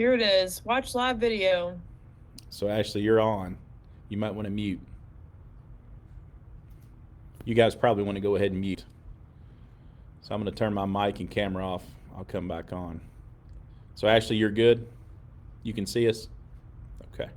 Here it is. Watch live video. So Ashley, you're on. You might want to mute. You guys probably want to go ahead and mute. So I'm going to turn my mic and camera off. I'll come back on. So Ashley, you're good? You can see us? Okay.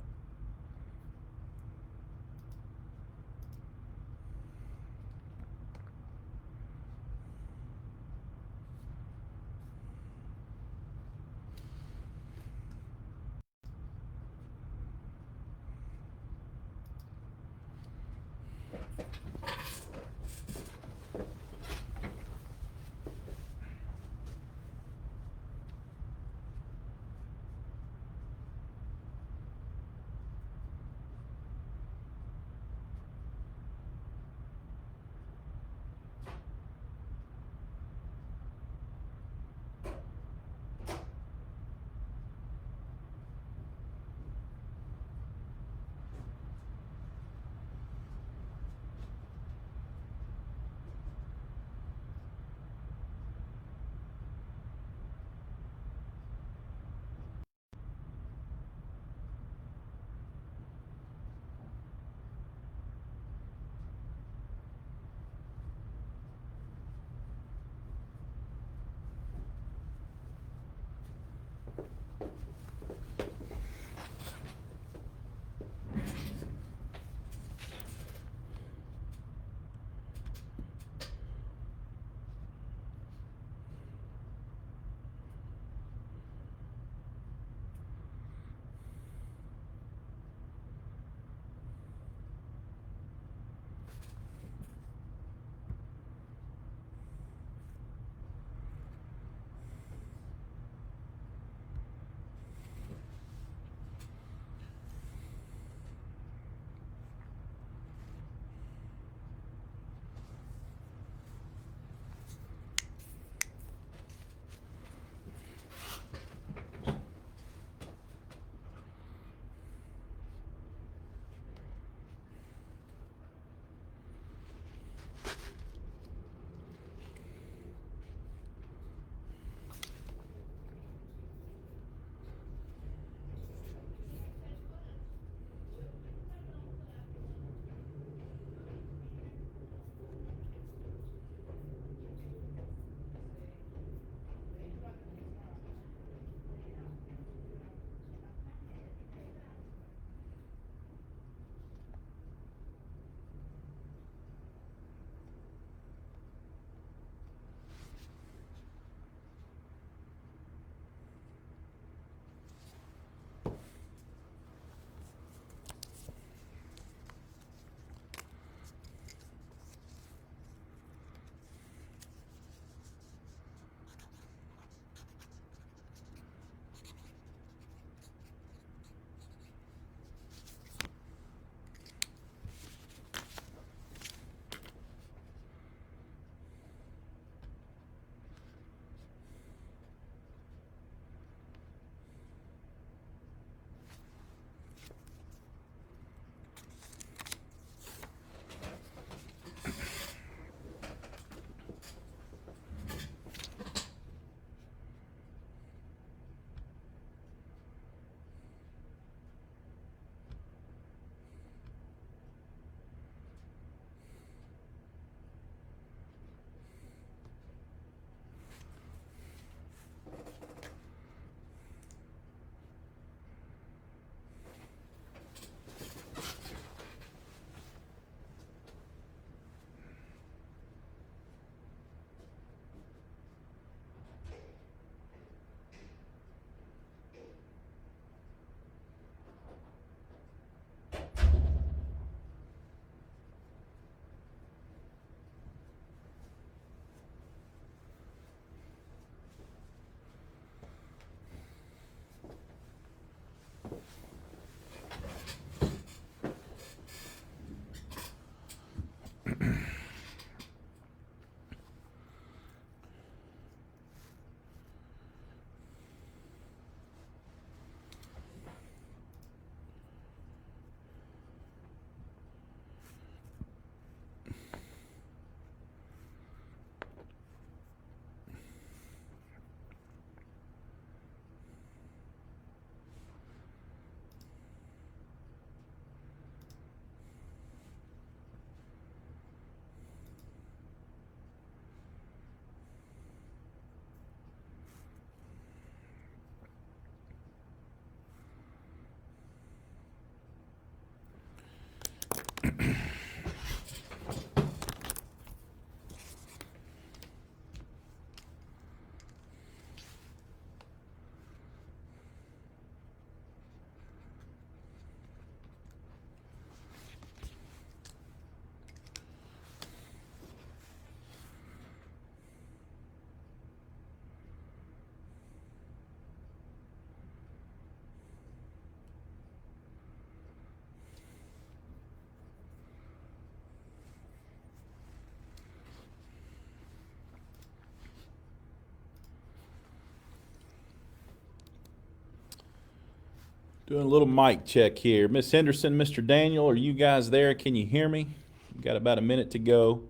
Doing a little mic check here. Miss Henderson, Mr. Daniel, are you guys there? Can you hear me? We've got about a minute to go.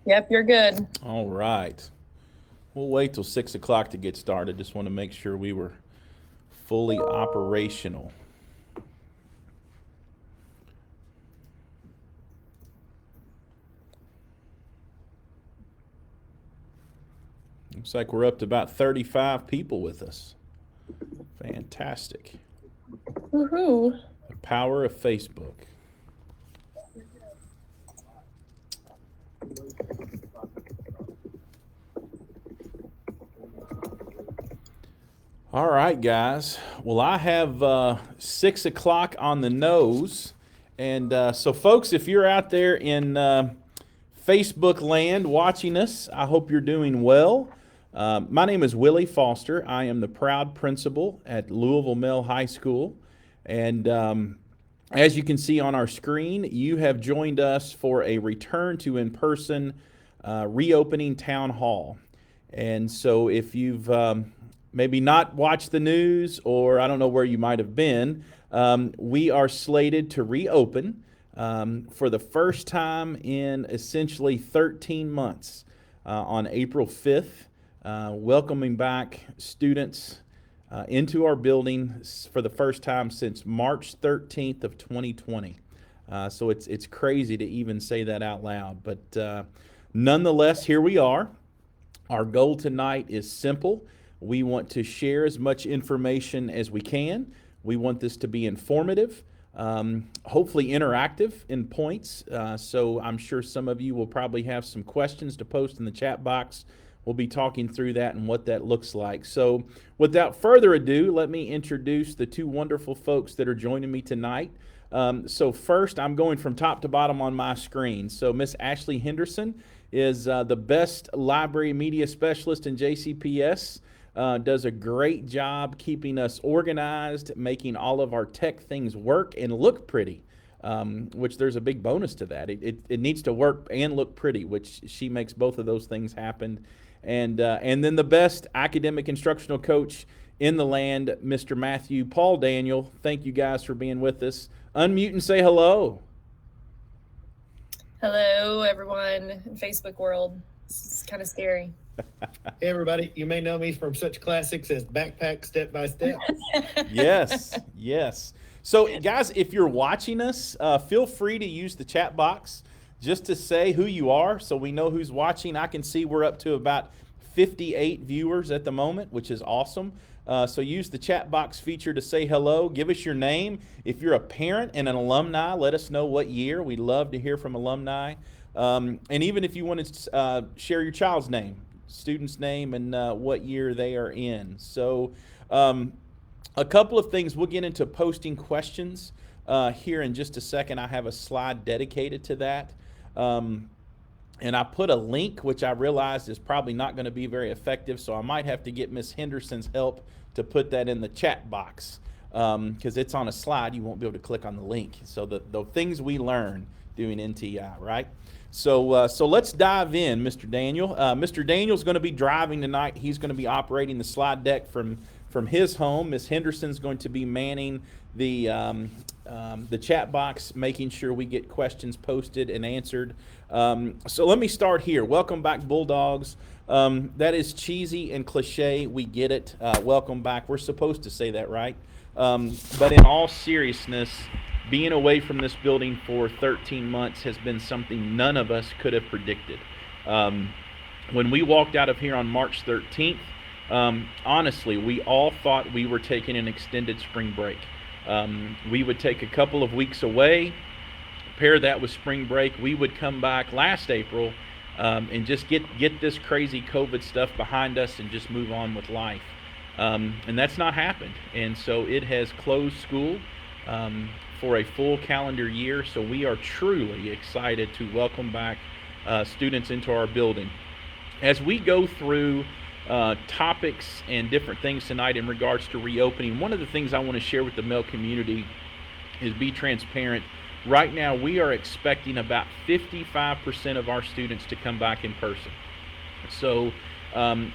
Yep, you're good. All right. We'll wait till 6 o'clock to get started. Just want to make sure we were fully operational. Looks like we're up to about 35 people with us. Fantastic. Woohoo. The power of Facebook. All right, guys. Well, I have 6 o'clock on the nose. And so, folks, if you're out there in Facebook land watching us, I hope you're doing well. My name is Willie Foster. I am the proud principal at Louisville Male High School. And as you can see on our screen, you have joined us for a return to in-person reopening town hall. And so if you've maybe not watched the news, or I don't know where you might have been, we are slated to reopen for the first time in essentially 13 months on April 5th. Welcoming back students into our building for the first time since March 13th of 2020. So it's crazy to even say that out loud, but nonetheless, here we are. Our goal tonight is simple. We want to share as much information as we can. We want this to be informative, hopefully interactive in points. So I'm sure some of you will probably have some questions to post in the chat box. We'll be talking through that and what that looks like. So without further ado, let me introduce the two wonderful folks that are joining me tonight. So first, I'm going from top to bottom on my screen. So Miss Ashley Henderson is the best library media specialist in JCPS. Does a great job keeping us organized, making all of our tech things work and look pretty. Which there's a big bonus to that. It needs to work and look pretty, which she makes both of those things happen. And then the best academic instructional coach in the land, Mr. Matthew Paul Daniel. Thank you guys for being with us. Unmute and say hello. Hello, everyone in Facebook world. This is kind of scary. Hey everybody, you may know me from such classics as Backpack Step by Step. Yes. So guys, if you're watching us, feel free to use the chat box just to say who you are so we know who's watching. I can see we're up to about 58 viewers at the moment, which is awesome. So use the chat box feature to say hello. Give us your name. If you're a parent and an alumni, let us know what year. We'd love to hear from alumni. And even if you want to share your child's name, student's name, and what year they are in. So a couple of things. We'll get into posting questions here in just a second. I have a slide dedicated to that. And I put a link, which I realized is probably not going to be very effective, so I might have to get Miss Henderson's help to put that in the chat box because it's on a slide. You won't be able to click on the link. So the things we learn doing NTI, right? So let's dive in, Mr. Daniel. Mr. Daniel's going to be driving tonight. He's going to be operating the slide deck from his home. Miss Henderson's going to be manning the chat box, making sure we get questions posted and answered. So let me start here. Welcome back, Bulldogs. That is cheesy and cliche. We get it. Welcome back. We're supposed to say that, right? But in all seriousness, being away from this building for 13 months has been something none of us could have predicted. When we walked out of here on March 13th, honestly, we all thought we were taking an extended spring break. We would take a couple of weeks away, pair that with spring break. We would come back last April and just get this crazy COVID stuff behind us and just move on with life. And that's not happened. And so it has closed school for a full calendar year. So we are truly excited to welcome back students into our building. As we go through topics and different things tonight in regards to reopening, one of the things I want to share with the male community is be transparent. Right now, we are expecting about 55% of our students to come back in person. So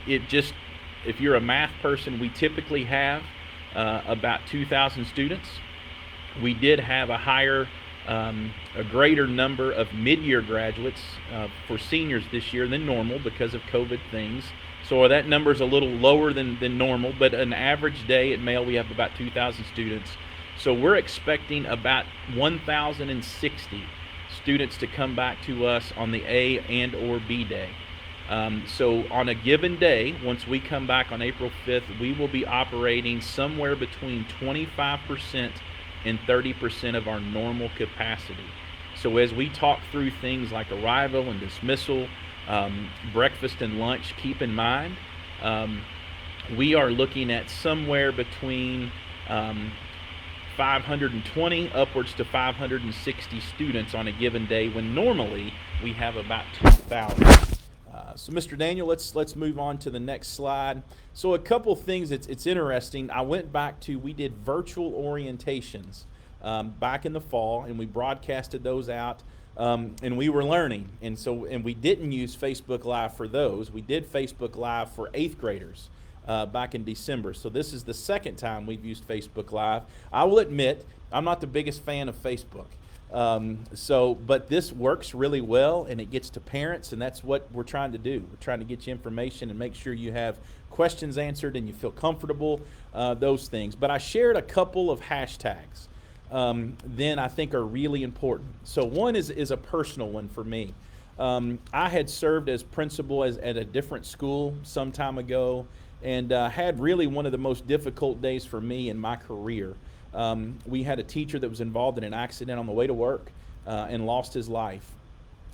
if you're a math person, we typically have about 2,000 students. We did have a greater number of mid-year graduates for seniors this year than normal because of COVID things. So that number is a little lower than normal, but an average day at Male, we have about 2,000 students. So we're expecting about 1,060 students to come back to us on the A and or B day. So on a given day, once we come back on April 5th, we will be operating somewhere between 25% and 30% of our normal capacity. So as we talk through things like arrival and dismissal, breakfast and lunch, keep in mind, we are looking at somewhere between 520 upwards to 560 students on a given day, when normally we have about 2,000. So Mr. Daniel, let's move on to the next slide. So a couple things it's interesting. I went back to, we did virtual orientations back in the fall, and we broadcasted those out, and we were learning. And we didn't use Facebook Live for those. We did Facebook Live for 8th graders back in December. So this is the second time we've used Facebook Live. I will admit, I'm not the biggest fan of Facebook. But this works really well, and it gets to parents, and that's what we're trying to do. We're trying to get you information and make sure you have questions answered and you feel comfortable, those things. But I shared a couple of hashtags then I think are really important. So one is a personal one for me. I had served as principal at a different school some time ago, and had really one of the most difficult days for me in my career. We had a teacher that was involved in an accident on the way to work and lost his life.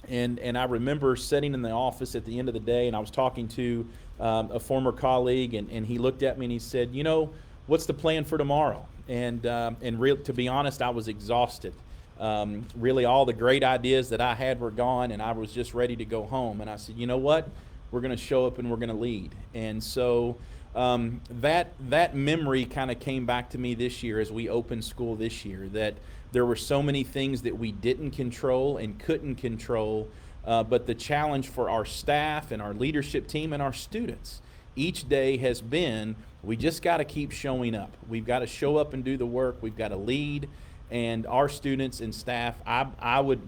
And I remember sitting in the office at the end of the day, and I was talking to a former colleague, and he looked at me and he said, you know, what's the plan for tomorrow? And to be honest, I was exhausted. Really all the great ideas that I had were gone, and I was just ready to go home. And I said, you know what? We're going to show up and we're going to lead. And so that memory kind of came back to me this year as we opened school this year, that there were so many things that we didn't control and couldn't control, but the challenge for our staff and our leadership team and our students each day has been, we just got to keep showing up. We've got to show up and do the work. We've got to lead. And our students and staff, I would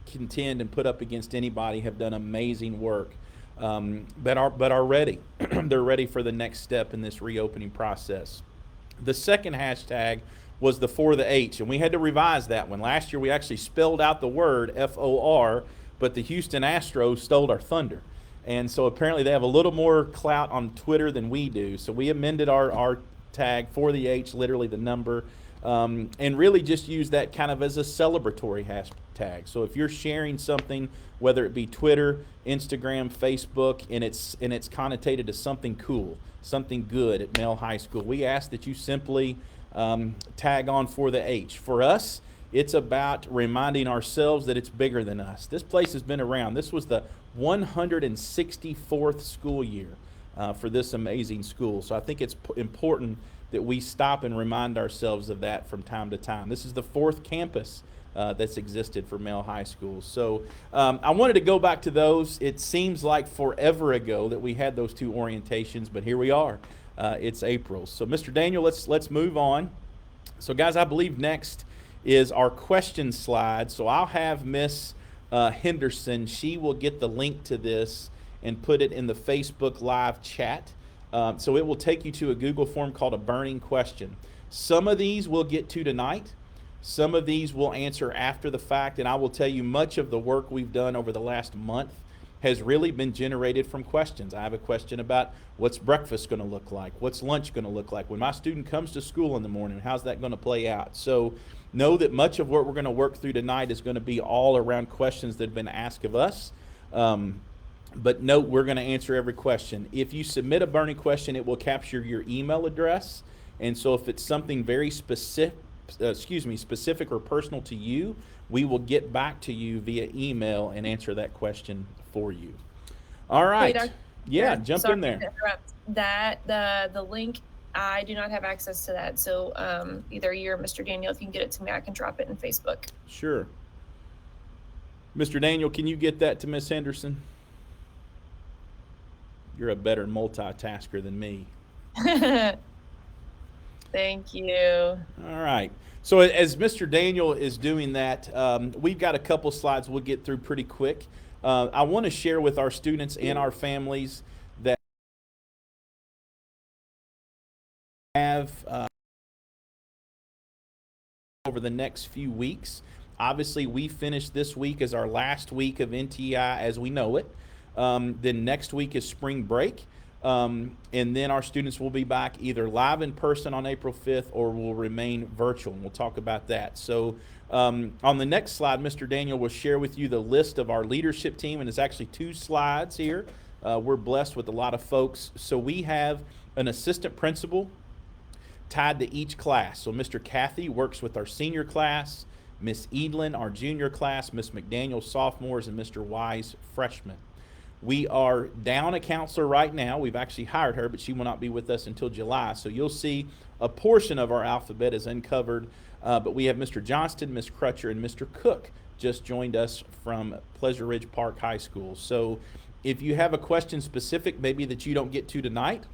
contend and put up against anybody, have done amazing work, but are ready. They're ready for the next step in this reopening process. The second hashtag was the For the H, and we had to revise that one. Last year we actually spelled out the word FOR, but the Houston Astros stole our thunder. And so apparently they have a little more clout on Twitter than we do. So we amended our tag, For the H, literally the number, and really just use that kind of as a celebratory hashtag. So if you're sharing something, whether it be Twitter, Instagram, Facebook, and it's connotated to something cool, something good at Male High School, we ask that you simply tag on For the H. For us, it's about reminding ourselves that it's bigger than us. This place has been around. This was the 164th school year for this amazing school. So I think it's important that we stop and remind ourselves of that from time to time. This is the 4th campus that's existed for Male High School. So I wanted to go back to those. It seems like forever ago that we had those 2 orientations, but here we are. It's April. So Mr. Daniel, let's move on. So guys, I believe next is our question slide. So I'll have Miss Henderson. She will get the link to this and put it in the Facebook Live chat. So it will take you to a Google form called a burning question. Some of these we'll get to tonight. Some of these we'll answer after the fact, and I will tell you much of the work we've done over the last month has really been generated from questions. I have a question about what's breakfast going to look like? What's lunch going to look like? When my student comes to school in the morning, how's that going to play out? So know that much of what we're going to work through tonight is going to be all around questions that have been asked of us. But note, we're going to answer every question. If you submit a burning question, it will capture your email address. And so if it's something very specific or personal to you, we will get back to you via email and answer that question for you. All right. Wait, jump in there. The link, I do not have access to that. So either you or Mr. Daniel, if you can get it to me, I can drop it in Facebook. Sure. Mr. Daniel, can you get that to Miss Henderson? You're a better multitasker than me. Thank you. All right. So as Mr. Daniel is doing that, we've got a couple slides we'll get through pretty quick. I want to share with our students and our families that have over the next few weeks. Obviously, we finished this week as our last week of NTI as we know it. Then next week is spring break. And then our students will be back either live in person on April 5th or will remain virtual. And we'll talk about that. So on the next slide, Mr. Daniel will share with you the list of our leadership team. And it's actually 2 slides here. We're blessed with a lot of folks. So we have an assistant principal tied to each class. So Mr. Cathy works with our senior class, Miss Edlin, our junior class, Miss McDaniel, sophomores, and Mr. Wise, freshmen. We are down a counselor right now. We've actually hired her, but she will not be with us until July. So you'll see a portion of our alphabet is uncovered. But we have Mr. Johnston, Miss Crutcher, and Mr. Cook just joined us from Pleasure Ridge Park High School. So if you have a question specific, maybe that you don't get to tonight,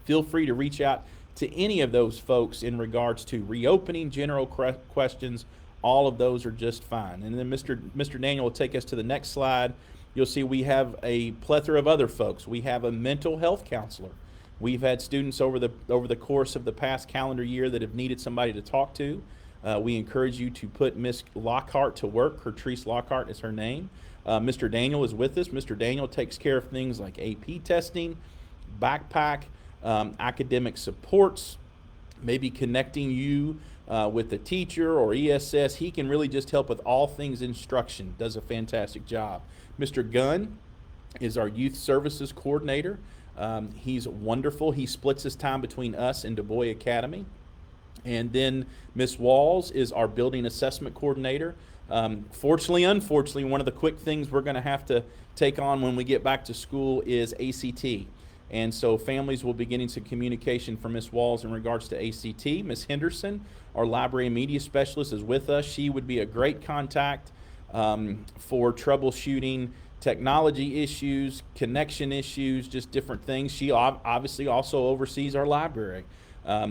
feel free to reach out to any of those folks in regards to reopening, general questions. All of those are just fine. And then Mr. Daniel will take us to the next slide. You'll see we have a plethora of other folks. We have a mental health counselor. We've had students over the course of the past calendar year that have needed somebody to talk to. We encourage you to put Miss Lockhart to work. Kertrice Lockhart is her name. Mr. Daniel is with us. Mr. Daniel takes care of things like AP testing, backpack, academic supports, maybe connecting you with a teacher or ESS. He can really just help with all things instruction. Does a fantastic job. Mr. Gunn is our youth services coordinator. He's wonderful. He splits his time between us and Du Bois Academy. And then Miss Walls is our building assessment coordinator. Fortunately, unfortunately, one of the quick things we're going to have to take on when we get back to school is ACT. And so families will be getting some communication from Miss Walls in regards to ACT. Miss Henderson, our library and media specialist, is with us. She would be a great contact for troubleshooting technology issues, connection issues, just different things. She obviously also oversees our library.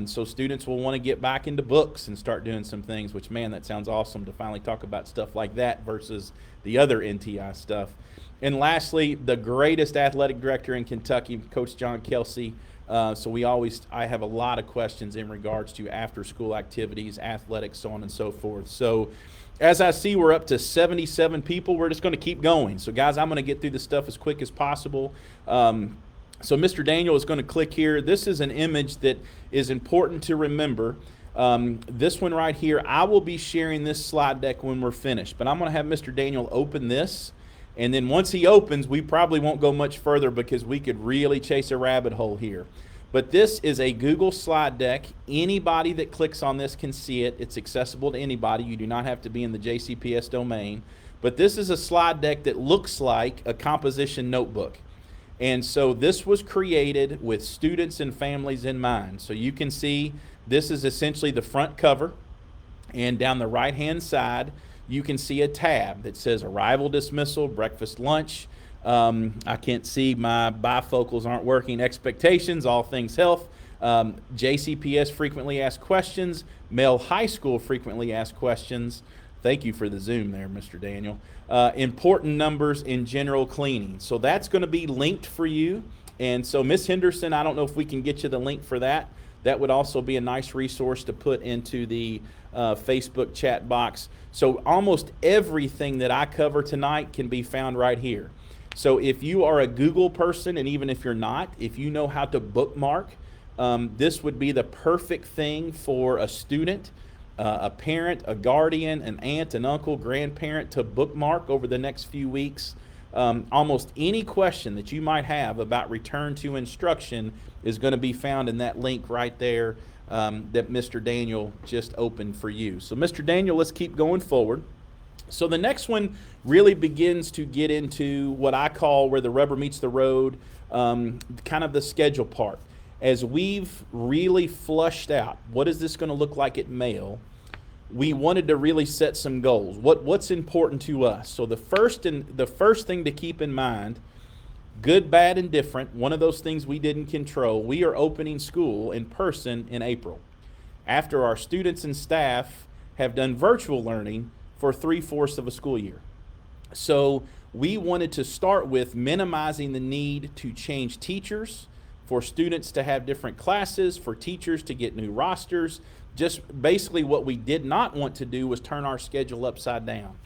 So students will want to get back into books and start doing some things, which, man, that sounds awesome to finally talk about stuff like that versus the other NTI stuff. And lastly, the greatest athletic director in Kentucky, Coach John Kelsey. So I have a lot of questions in regards to after school activities, athletics, so on and so forth. So as I see, we're up to 77 people. We're just going to keep going. So guys, I'm going to get through this stuff as quick as possible. So Mr. Daniel is going to click here. This is an image that is important to remember. This one right here, I will be sharing this slide deck when we're finished, but I'm going to have Mr. Daniel open this. And then once he opens, we probably won't go much further because we could really chase a rabbit hole here. But this is a Google slide deck. Anybody that clicks on this can see it. It's accessible to anybody. You do not have to be in the JCPS domain. But this is a slide deck that looks like a composition notebook. And so this was created with students and families in mind. So you can see this is essentially the front cover. And down the right-hand side, you can see a tab that says arrival, dismissal, breakfast, lunch. I can't see, my bifocals aren't working. Expectations, all things health. JCPS frequently asked questions. Male high school frequently asked questions. Thank you for the zoom there, Mr. Daniel. Important numbers in general cleaning. So that's going to be linked for you. And so Miss Henderson, I don't know if we can get you the link for that. That would also be a nice resource to put into the Facebook chat box. So almost everything that I cover tonight can be found right here. So if you are a Google person, and even if you're not, if you know how to bookmark, this would be the perfect thing for a student, a parent, a guardian, an aunt, an uncle, grandparent to bookmark over the next few weeks. Almost any question that you might have about return to instruction is going to be found in that link right there that Mr. Daniel just opened for you. So Mr. Daniel, let's keep going forward. So the next one really begins to get into what I call where the rubber meets the road, kind of the schedule part. As we've really flushed out, what is this going to look like at Male? We wanted to really set some goals. What's important to us? So the first thing to keep in mind, good, bad, and different, one of those things we didn't control, we are opening school in person in April. after our students and staff have done virtual learning for 3/4 of a school year. So we wanted to start with minimizing the need to change teachers, for students to have different classes, for teachers to get new rosters. Just basically what we did not want to do was turn our schedule upside down.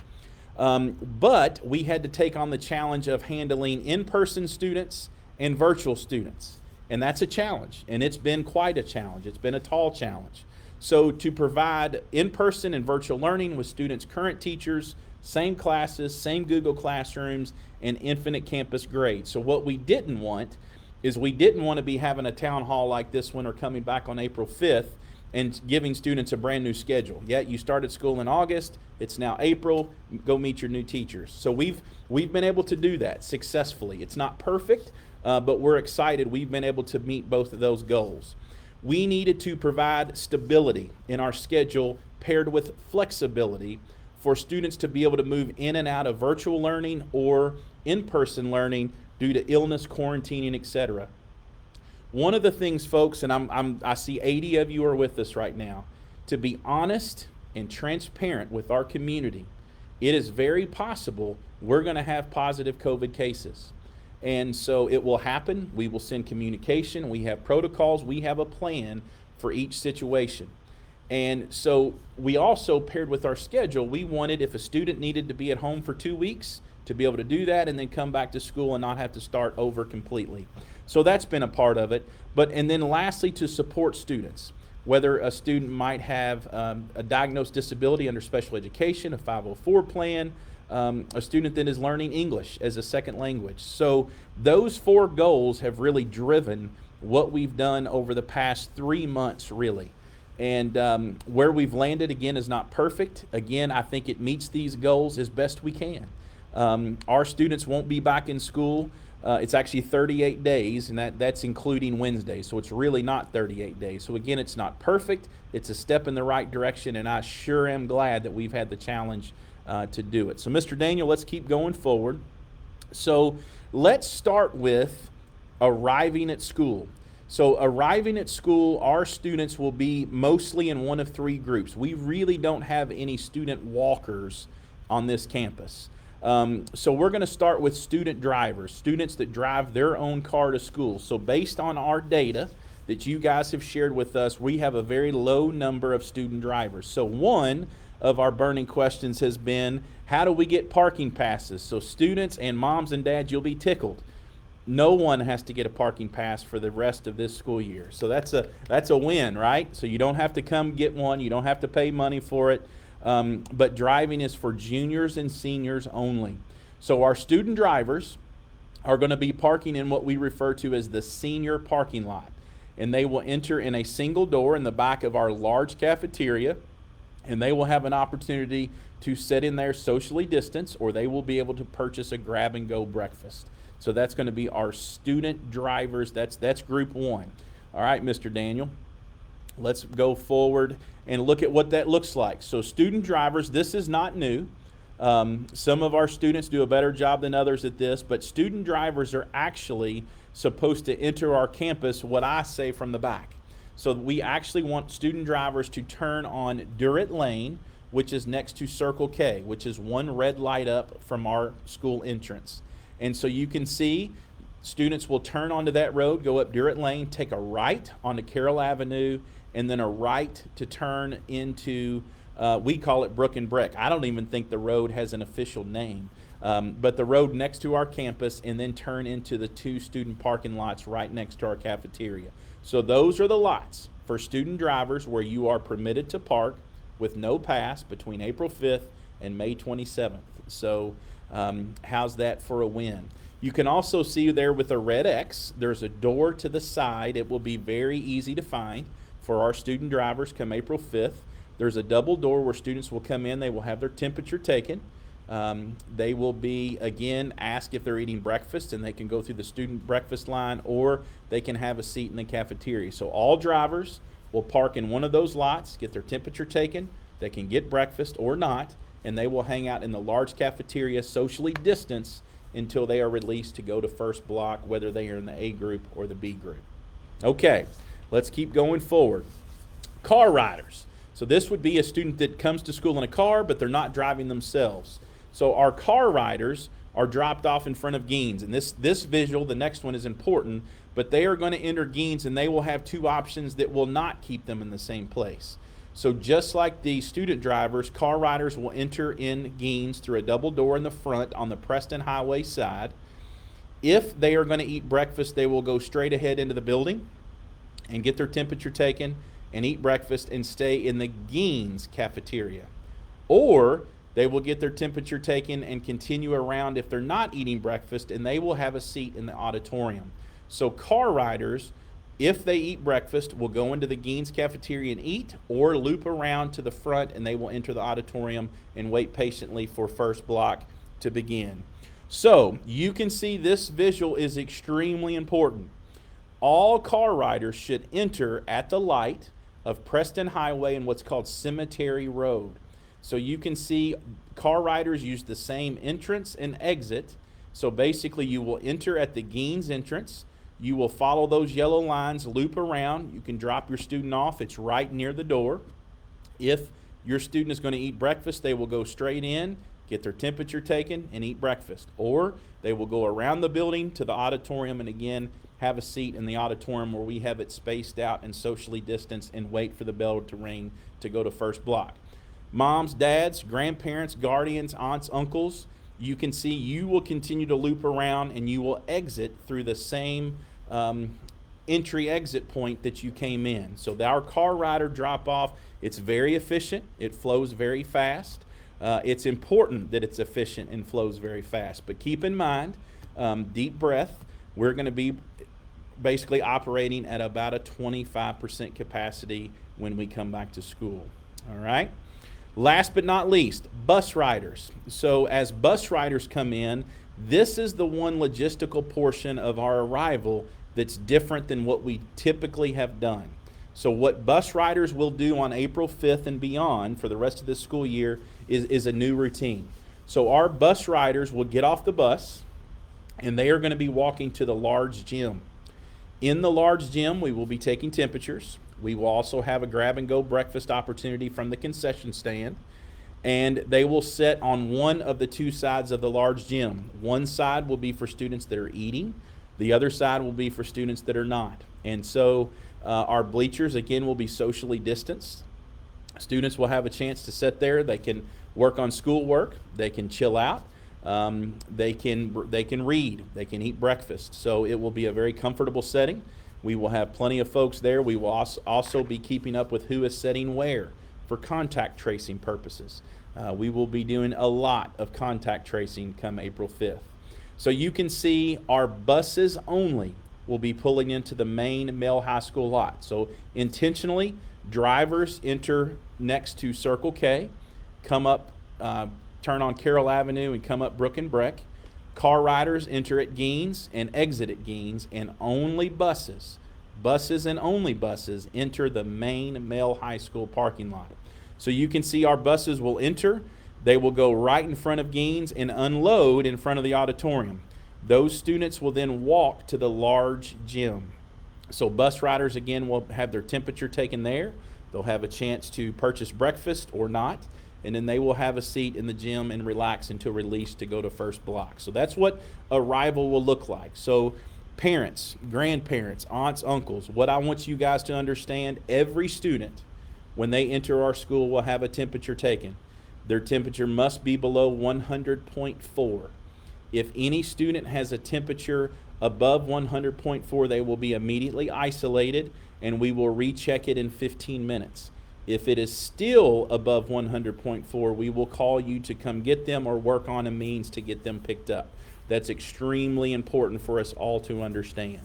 But we had to take on the challenge of handling in-person students and virtual students. And that's a challenge, and it's been quite a challenge. It's been a tall challenge. So to provide in-person and virtual learning with students' current teachers, same classes, same Google Classrooms, and infinite campus grades. So what we didn't want is we didn't want to be having a town hall like this one or coming back on April 5th and giving students a brand new schedule. Yeah, you started school in August, it's now April, go meet your new teachers. So we've been able to do that successfully. It's not perfect, but we're excited we've been able to meet both of those goals. We needed to provide stability in our schedule paired with flexibility for students to be able to move in and out of virtual learning or in-person learning due to illness, quarantining, etc. One of the things, folks, and I see 80 of you are with us right now, to be honest and transparent with our community, it is very possible we're going to have positive COVID cases. And so it will happen. We will send communication. We have protocols. We have a plan for each situation. And so we also paired with our schedule, we wanted if a student needed to be at home for 2 weeks, to be able to do that and then come back to school and not have to start over completely. So that's been a part of it. And then lastly, to support students, whether a student might have a diagnosed disability under special education, a 504 plan, a student that is learning English as a second language. So those 4 goals have really driven what we've done over the past 3 months, really. And where we've landed, again, is not perfect. Again, I think it meets these goals as best we can. Our students won't be back in school. It's actually 38 days, and that's including Wednesday, so it's really not 38 days. So again, it's not perfect. It's a step in the right direction, and I sure am glad that we've had the challenge to do it. So Mr. Daniel, let's keep going forward. So let's start with arriving at school. So arriving at school, our students will be mostly in one of 3 groups. We really don't have any student walkers on this campus. So we're going to start with student drivers, students that drive their own car to school. So based on our data that you guys have shared with us, we have a very low number of student drivers. So one of our burning questions has been, how do we get parking passes? So students and moms and dads, you'll be tickled. No one has to get a parking pass for the rest of this school year. So that's a win, right? So you don't have to come get one. You don't have to pay money for it. But driving is for juniors and seniors only. So our student drivers are going to be parking in what we refer to as the senior parking lot. And they will enter in a single door in the back of our large cafeteria. And they will have an opportunity to sit in there socially distanced, or they will be able to purchase a grab-and-go breakfast. So that's going to be our student drivers. That's group 1. All right, Mr. Daniel. Let's go forward and look at what that looks like. So student drivers, this is not new. Some of our students do a better job than others at this, but student drivers are actually supposed to enter our campus, what I say, from the back. So we actually want student drivers to turn on Durrett Lane, which is next to Circle K, which is one red light up from our school entrance. And so you can see students will turn onto that road, go up Durrett Lane, take a right onto Carroll Avenue, and then a right to turn into, we call it Brook and Breck. I don't even think the road has an official name, but the road next to our campus, and then turn into the 2 student parking lots right next to our cafeteria. So those are the lots for student drivers where you are permitted to park with no pass between April 5th and May 27th. So how's that for a win? You can also see there with a red X, there's a door to the side. It will be very easy to find for our student drivers come April 5th. There's a double door where students will come in. They will have their temperature taken. They will be, again, asked if they're eating breakfast, and they can go through the student breakfast line, or they can have a seat in the cafeteria. So all drivers will park in one of those lots, get their temperature taken. They can get breakfast or not, and they will hang out in the large cafeteria socially distanced until they are released to go to first block, whether they are in the A group or the B group. Okay, let's keep going forward. Car riders. So this would be a student that comes to school in a car, but they're not driving themselves. So our car riders are dropped off in front of Gaines. And this visual, the next one, is important, but they are going to enter Gaines, and they will have two options that will not keep them in the same place. So just like the student drivers, car riders will enter in Gaines through a double door in the front on the Preston Highway side. If they are going to eat breakfast, they will go straight ahead into the building and get their temperature taken and eat breakfast and stay in the Gaines cafeteria. Or they will get their temperature taken and continue around if they're not eating breakfast, and they will have a seat in the auditorium. So car riders, if they eat breakfast, will go into the Gaines cafeteria and eat, or loop around to the front and they will enter the auditorium and wait patiently for first block to begin. So you can see this visual is extremely important. All car riders should enter at the light of Preston Highway and what's called Cemetery Road. So you can see car riders use the same entrance and exit. So basically you will enter at the Gaines entrance. You will follow those yellow lines, loop around. You can drop your student off. It's right near the door. If your student is going to eat breakfast, they will go straight in, get their temperature taken, and eat breakfast. Or they will go around the building to the auditorium and again have a seat in the auditorium where we have it spaced out and socially distanced and wait for the bell to ring to go to first block. Moms, dads, grandparents, guardians, aunts, uncles, you can see you will continue to loop around and you will exit through the same entry exit point that you came in. So our car rider drop off, it's very efficient. It flows very fast. It's important that it's efficient and flows very fast. But keep in mind, deep breath, we're going to be basically operating at about a 25% capacity when we come back to school. All right. Last but not least, bus riders. So as bus riders come in, this is the one logistical portion of our arrival that's different than what we typically have done. So what bus riders will do on April 5th and beyond for the rest of this school year is a new routine. So our bus riders will get off the bus and they are going to be walking to the large gym. In the large gym, we will be taking temperatures. We will also have a grab-and-go breakfast opportunity from the concession stand, and they will sit on one of the two sides of the large gym. One side will be for students that are eating. The other side will be for students that are not. And so our bleachers, again, will be socially distanced. Students will have a chance to sit there. They can work on schoolwork. They can chill out. They can read. They can eat breakfast. So it will be a very comfortable setting. We will have plenty of folks there. We will also be keeping up with who is sitting where for contact tracing purposes. We will be doing a lot of contact tracing come April 5th. So you can see our buses only will be pulling into the main Male High School lot. So intentionally, drivers enter next to Circle K, come up, turn on Carroll Avenue and come up Brook and Breck. Car riders enter at Gaines and exit at Gaines, and only buses and only buses enter the main Male High School parking lot. So you can see our buses will enter. They will go right in front of Gaines and unload in front of the auditorium. Those students will then walk to the large gym. So bus riders, again, will have their temperature taken there. They'll have a chance to purchase breakfast or not, and then they will have a seat in the gym and relax until released to go to first block. So that's what arrival will look like. So parents, grandparents, aunts, uncles, what I want you guys to understand, every student, when they enter our school, will have a temperature taken. Their temperature must be below 100.4. If any student has a temperature above 100.4, they will be immediately isolated, and we will recheck it in 15 minutes. If it is still above 100.4, we will call you to come get them or work on a means to get them picked up. That's extremely important for us all to understand.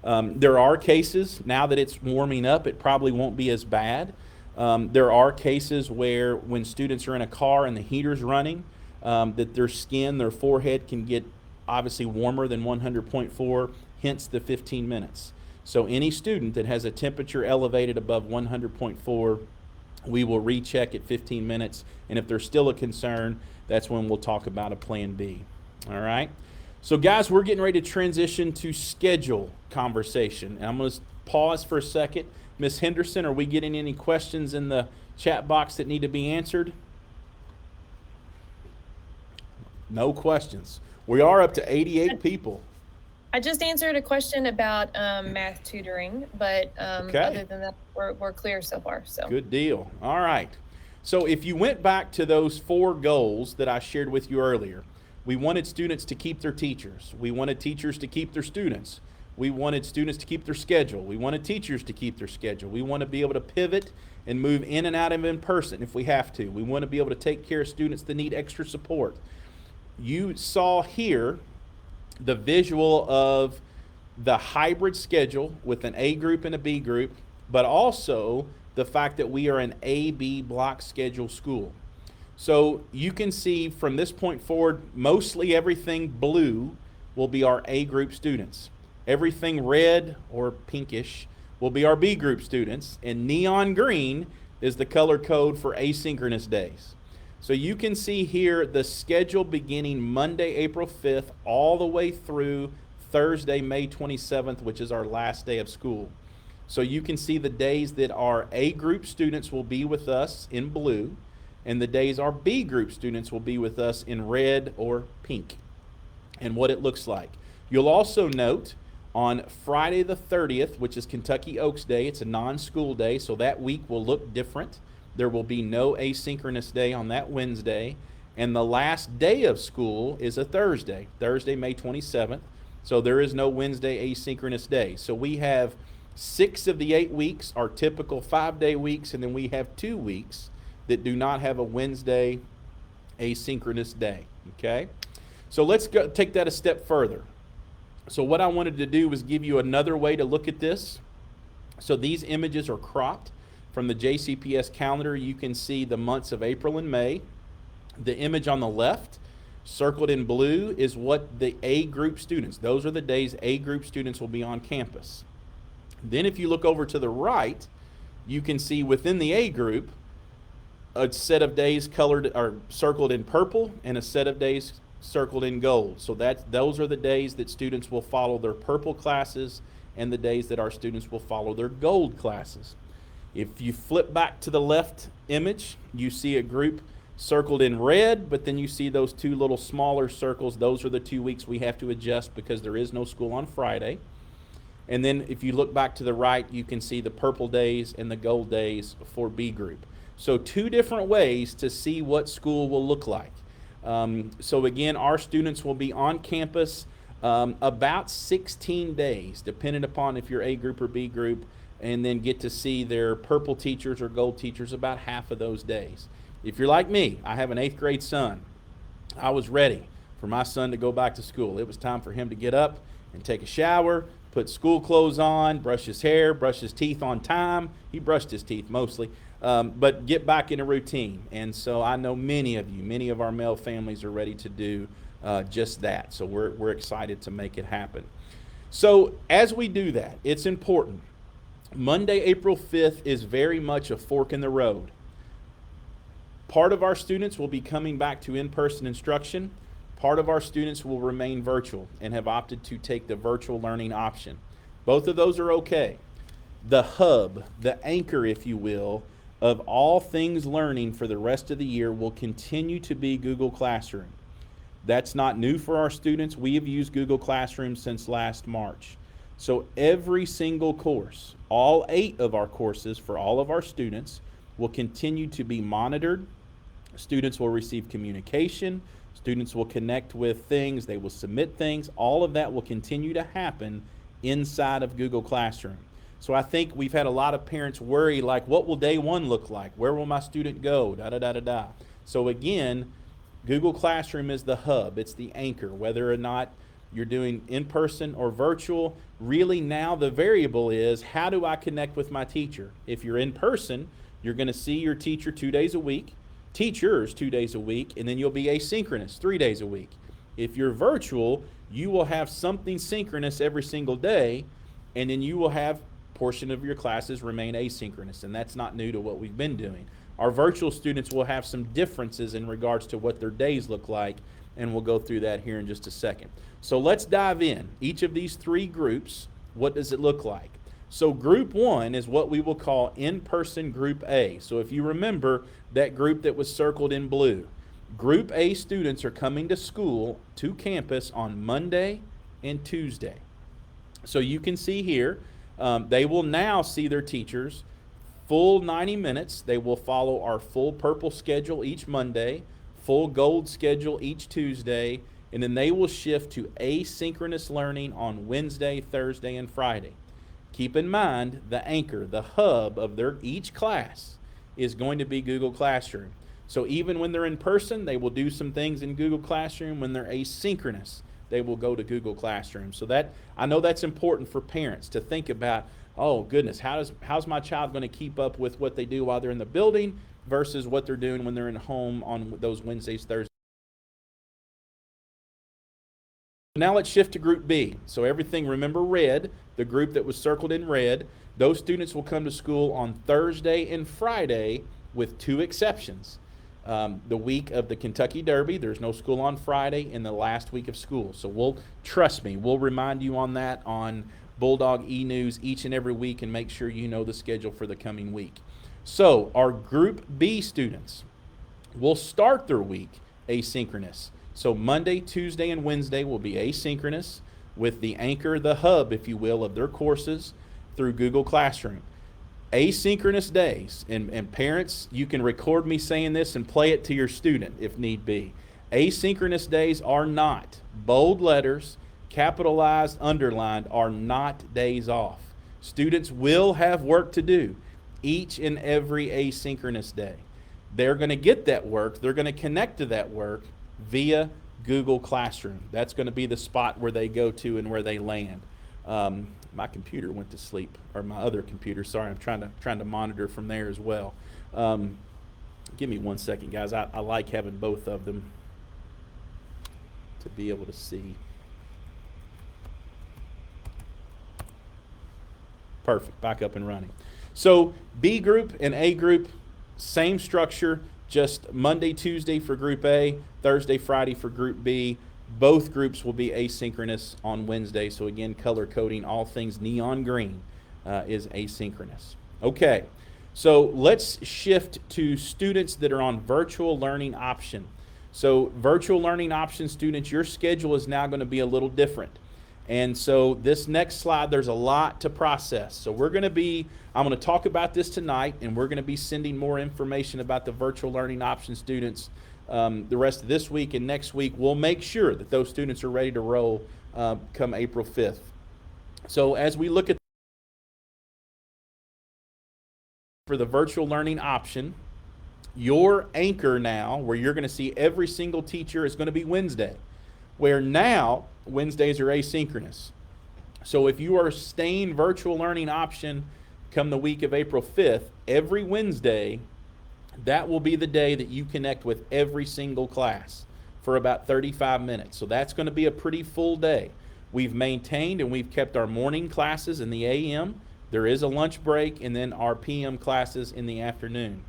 There are cases, now that it's warming up, it probably won't be as bad. There are cases where when students are in a car and the heater's running, that their skin, their forehead can get obviously warmer than 100.4, hence the 15 minutes. So any student that has a temperature elevated above 100.4, we will recheck at 15 minutes, and if there's still a concern, that's when we'll talk about a plan B. All right? So guys, we're getting ready to transition to schedule conversation. And I'm going to pause for a second Ms. Henderson, are we getting any questions in the chat box that need to be answered? No questions. We are up to 88 people. I just answered a question about math tutoring, but Okay. other than that, we're clear so far. So Good deal. All right. So if you went back to those 4 goals that I shared with you earlier, we wanted students to keep their teachers. We wanted teachers to keep their students. We wanted students to keep their schedule. We wanted teachers to keep their schedule. We want to be able to pivot and move in and out of in person if we have to. We want to be able to take care of students that need extra support. You saw here the visual of the hybrid schedule with an A group and a B group, but also the fact that we are an A-B block schedule school. So you can see from this point forward, mostly everything blue will be our A group students. Everything red or pinkish will be our B group students, and neon green is the color code for asynchronous days. So you can see here the schedule beginning Monday, April 5th, all the way through Thursday, May 27th, which is our last day of school. So you can see the days that our A group students will be with us in blue, and the days our B group students will be with us in red or pink, and what it looks like. You'll also note on Friday the 30th, which is Kentucky Oaks Day, it's a non-school day, so that week will look different. There will be no asynchronous day on that Wednesday, and the last day of school is a Thursday, May 27th, so there is no Wednesday asynchronous day. So we have 6 of the 8 weeks are typical 5-day weeks, and then we have 2 weeks that do not have a Wednesday asynchronous day, okay? So let's go take that a step further. So what I wanted to do was give you another way to look at this. So these images are cropped from the JCPS calendar. You can see the months of April and May. The image on the left, circled in blue, is what the A group students, those are the days A group students will be on campus. Then if you look over to the right, you can see within the A group a set of days colored or circled in purple and a set of days circled in gold. So those are the days that students will follow their purple classes and the days that our students will follow their gold classes. If you flip back to the left image, you see a group circled in red, but then you see those 2 little smaller circles. Those are the 2 weeks we have to adjust because there is no school on Friday. And then if you look back to the right, you can see the purple days and the gold days for B group. So 2 different ways to see what school will look like. So again, our students will be on campus about 16 days, depending upon if you're A group or B group, and then get to see their purple teachers or gold teachers about half of those days. If you're like me, I have an 8th grade son. I was ready for my son to go back to school. It was time for him to get up and take a shower, put school clothes on, brush his hair, brush his teeth on time. He brushed his teeth mostly, but get back in a routine. And so I know many of our male families are ready to do just that. So we're excited to make it happen. So as we do that, it's important. Monday, April 5th is very much a fork in the road. Part of our students will be coming back to in-person instruction. Part of our students will remain virtual and have opted to take the virtual learning option. Both of those are okay. The hub, the anchor, if you will, of all things learning for the rest of the year will continue to be Google Classroom. That's not new for our students. We have used Google Classroom since last March. So every single course, all 8 of our courses for all of our students will continue to be monitored. Students will receive communication. Students will connect with things. They will submit things. All of that will continue to happen inside of Google Classroom. So I think we've had a lot of parents worry, like, what will day 1 look like? Where will my student go? Da-da-da-da-da. So again, Google Classroom is the hub. It's the anchor. Whether or not you're doing in-person or virtual, really now the variable is, how do I connect with my teacher? If you're in person, you're going to see your teacher 2 days a week, teachers 2 days a week, and then you'll be asynchronous 3 days a week. If you're virtual, you will have something synchronous every single day, and then you will have a portion of your classes remain asynchronous, and that's not new to what we've been doing. Our virtual students will have some differences in regards to what their days look like, and we'll go through that here in just a second. So let's dive in. Each of these 3 groups, what does it look like? So group 1 is what we will call in-person group A. So if you remember that group that was circled in blue, group A students are coming to school, to campus on Monday and Tuesday. So you can see here, they will now see their teachers full 90 minutes. They will follow our full purple schedule each Monday, full gold schedule each Tuesday, and then they will shift to asynchronous learning on Wednesday, Thursday, and Friday. Keep in mind, the anchor, the hub of each class is going to be Google Classroom. So even when they're in person, they will do some things in Google Classroom. When they're asynchronous, they will go to Google Classroom. So that, I know that's important for parents to think about, oh goodness, how's my child going to keep up with what they do while they're in the building versus what they're doing when they're in home on those Wednesdays, Thursdays. Now let's shift to group B. So everything, remember red, the group that was circled in red, those students will come to school on Thursday and Friday with 2 exceptions. The week of the Kentucky Derby, there's no school on Friday, and the last week of school. So trust me, we'll remind you on that on Bulldog E-News each and every week and make sure you know the schedule for the coming week. So our group B students will start their week asynchronous. So Monday, Tuesday, and Wednesday will be asynchronous with the anchor, the hub, if you will, of their courses through Google Classroom. Asynchronous days, and parents, you can record me saying this and play it to your student if need be. Asynchronous days are not, bold letters, capitalized, underlined, are not days off. Students will have work to do each and every asynchronous day. They're going to get that work, they're going to connect to that work via Google Classroom. That's going to be the spot where they go to and where they land. My computer went to sleep, or my other computer. Sorry, I'm trying to monitor from there as well. Give me 1 second, guys. I like having both of them to be able to see. Perfect. Back up and running. So B group and A group, same structure. Just Monday, Tuesday for Group A, Thursday, Friday for Group B. Both groups will be asynchronous on Wednesday. So again, color coding, all things neon green is asynchronous. Okay, so let's shift to students that are on virtual learning option. So virtual learning option students, your schedule is now going to be a little different. And so this next slide, there's a lot to process. So I'm going to talk about this tonight, and we're going to be sending more information about the virtual learning option students the rest of this week and next week. We'll make sure that those students are ready to roll come April 5th. So as we look at for the virtual learning option, your anchor now, where you're going to see every single teacher, is going to be Wednesday, where now Wednesdays are asynchronous. So if you are staying virtual learning option come the week of April 5th, every Wednesday, that will be the day that you connect with every single class for about 35 minutes. So that's going to be a pretty full day. We've maintained and we've kept our morning classes in the AM. There is a lunch break, and then our PM classes in the afternoon.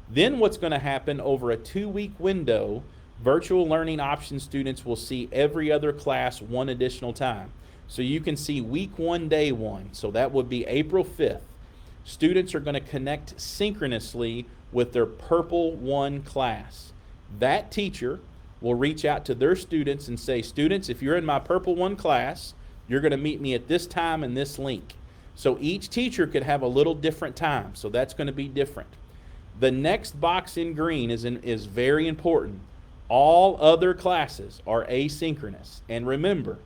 Then what's going to happen over a 2-week window, virtual learning option students will see every other class one additional time. So you can see week 1, day 1. So that would be April 5th. Students are going to connect synchronously with their Purple 1 class. That teacher will reach out to their students and say, students, if you're in my Purple 1 class, you're going to meet me at this time and this link. So each teacher could have a little different time. So that's going to be different. The next box in green is very important. All other classes are asynchronous. And remember,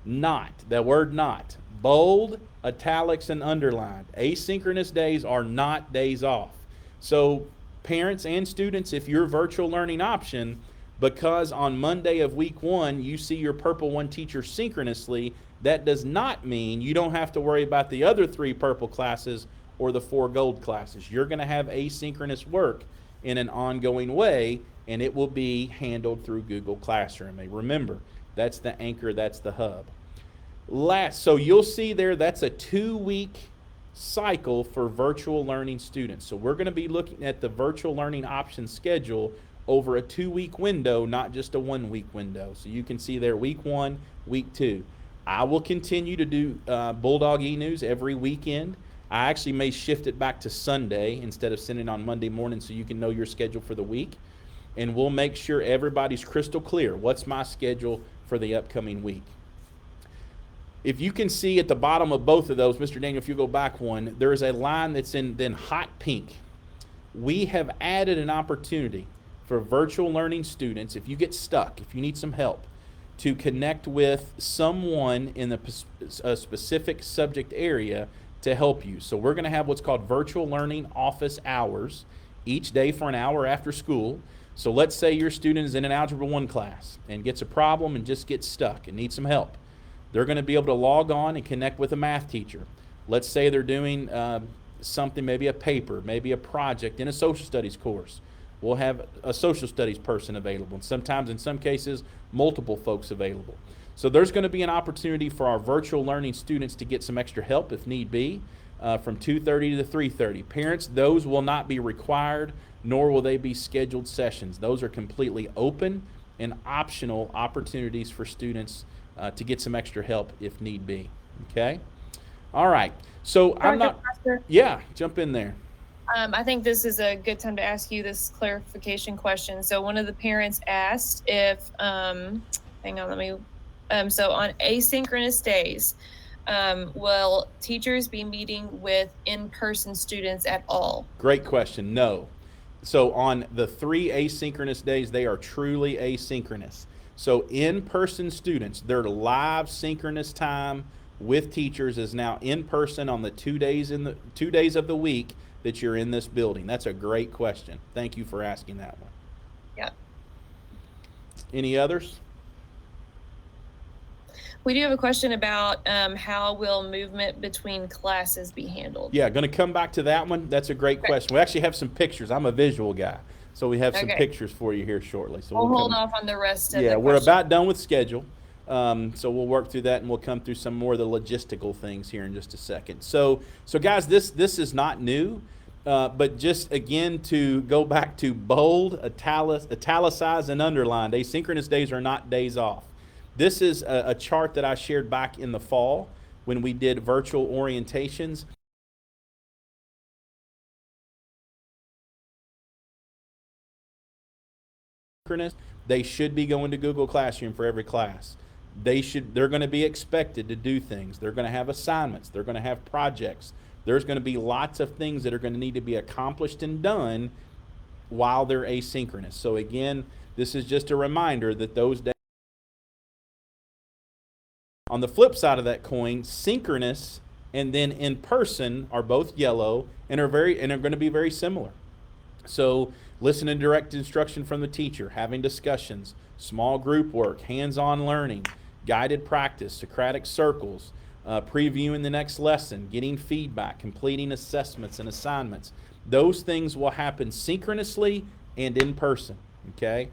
the word not, bold, italics, and underlined. Asynchronous days are not days off. So parents and students, if you're virtual learning option, because on Monday of week 1, you see your Purple 1 teacher synchronously, that does not mean you don't have to worry about the other 3 purple classes or the 4 gold classes. You're going to have asynchronous work in an ongoing way, and it will be handled through Google Classroom. And remember, that's the anchor, that's the hub. So you'll see there, that's a 2-week cycle for virtual learning students. So we're going to be looking at the virtual learning option schedule over a 2-week window, not just a 1-week window. So you can see there week 1, week 2. I will continue to do Bulldog E-News every weekend. I actually may shift it back to Sunday instead of sending it on Monday morning so you can know your schedule for the week. And we'll make sure everybody's crystal clear. What's my schedule for the upcoming week? If you can see at the bottom of both of those, Mr. Daniel, if you go back one, there is a line that's in then hot pink. We have added an opportunity for virtual learning students, if you get stuck, if you need some help, to connect with someone in a specific subject area to help you. So we're going to have what's called virtual learning office hours each day for an hour after school. So let's say your student is in an Algebra 1 class and gets a problem and just gets stuck and needs some help. They're going to be able to log on and connect with a math teacher. Let's say they're doing something, maybe a paper, maybe a project in a social studies course. We'll have a social studies person available, and sometimes, in some cases, multiple folks available. So there's going to be an opportunity for our virtual learning students to get some extra help if need be from 2:30 to 3:30. Parents, those will not be required, nor will they be scheduled sessions. Those are completely open and optional opportunities for students to get some extra help if need be. Okay? All right. So I'm not. Pastor, Yeah, jump in there. I think this is a good time to ask you this clarification question. So one of the parents asked if, hang on, let me, so on asynchronous days, will teachers be meeting with in-person students at all? Great question. No. So on the 3 asynchronous days, they are truly asynchronous. So in-person students, their live synchronous time with teachers is now in person on the 2 days of the week that you're in this building. That's a great question. Thank you for asking that one. Yep. Any others? We do have a question about how will movement between classes be handled? Yeah, going to come back to that one. That's a great question. We actually have some pictures. I'm a visual guy, so we have some pictures for you here shortly. So we'll hold off on the rest of the the we're about done with schedule. So we'll work through that, and we'll come through some more of the logistical things here in just a second. So guys, this is not new, but just again to go back to bold, italicized, and underlined. Asynchronous days are not days off. This is a chart that I shared back in the fall when we did virtual orientations. They should be going to Google Classroom for every class. They're going to be expected to do things. They're going to have assignments. They're going to have projects. There's going to be lots of things that are going to need to be accomplished and done while they're asynchronous. So again, this is just a reminder that those days. On the flip side of that coin, synchronous and then in person are both yellow and are going to be very similar. So listen to direct instruction from the teacher, having discussions, small group work, hands-on learning, guided practice, Socratic circles, previewing the next lesson, getting feedback, completing assessments and assignments. Those things will happen synchronously and in person. Okay,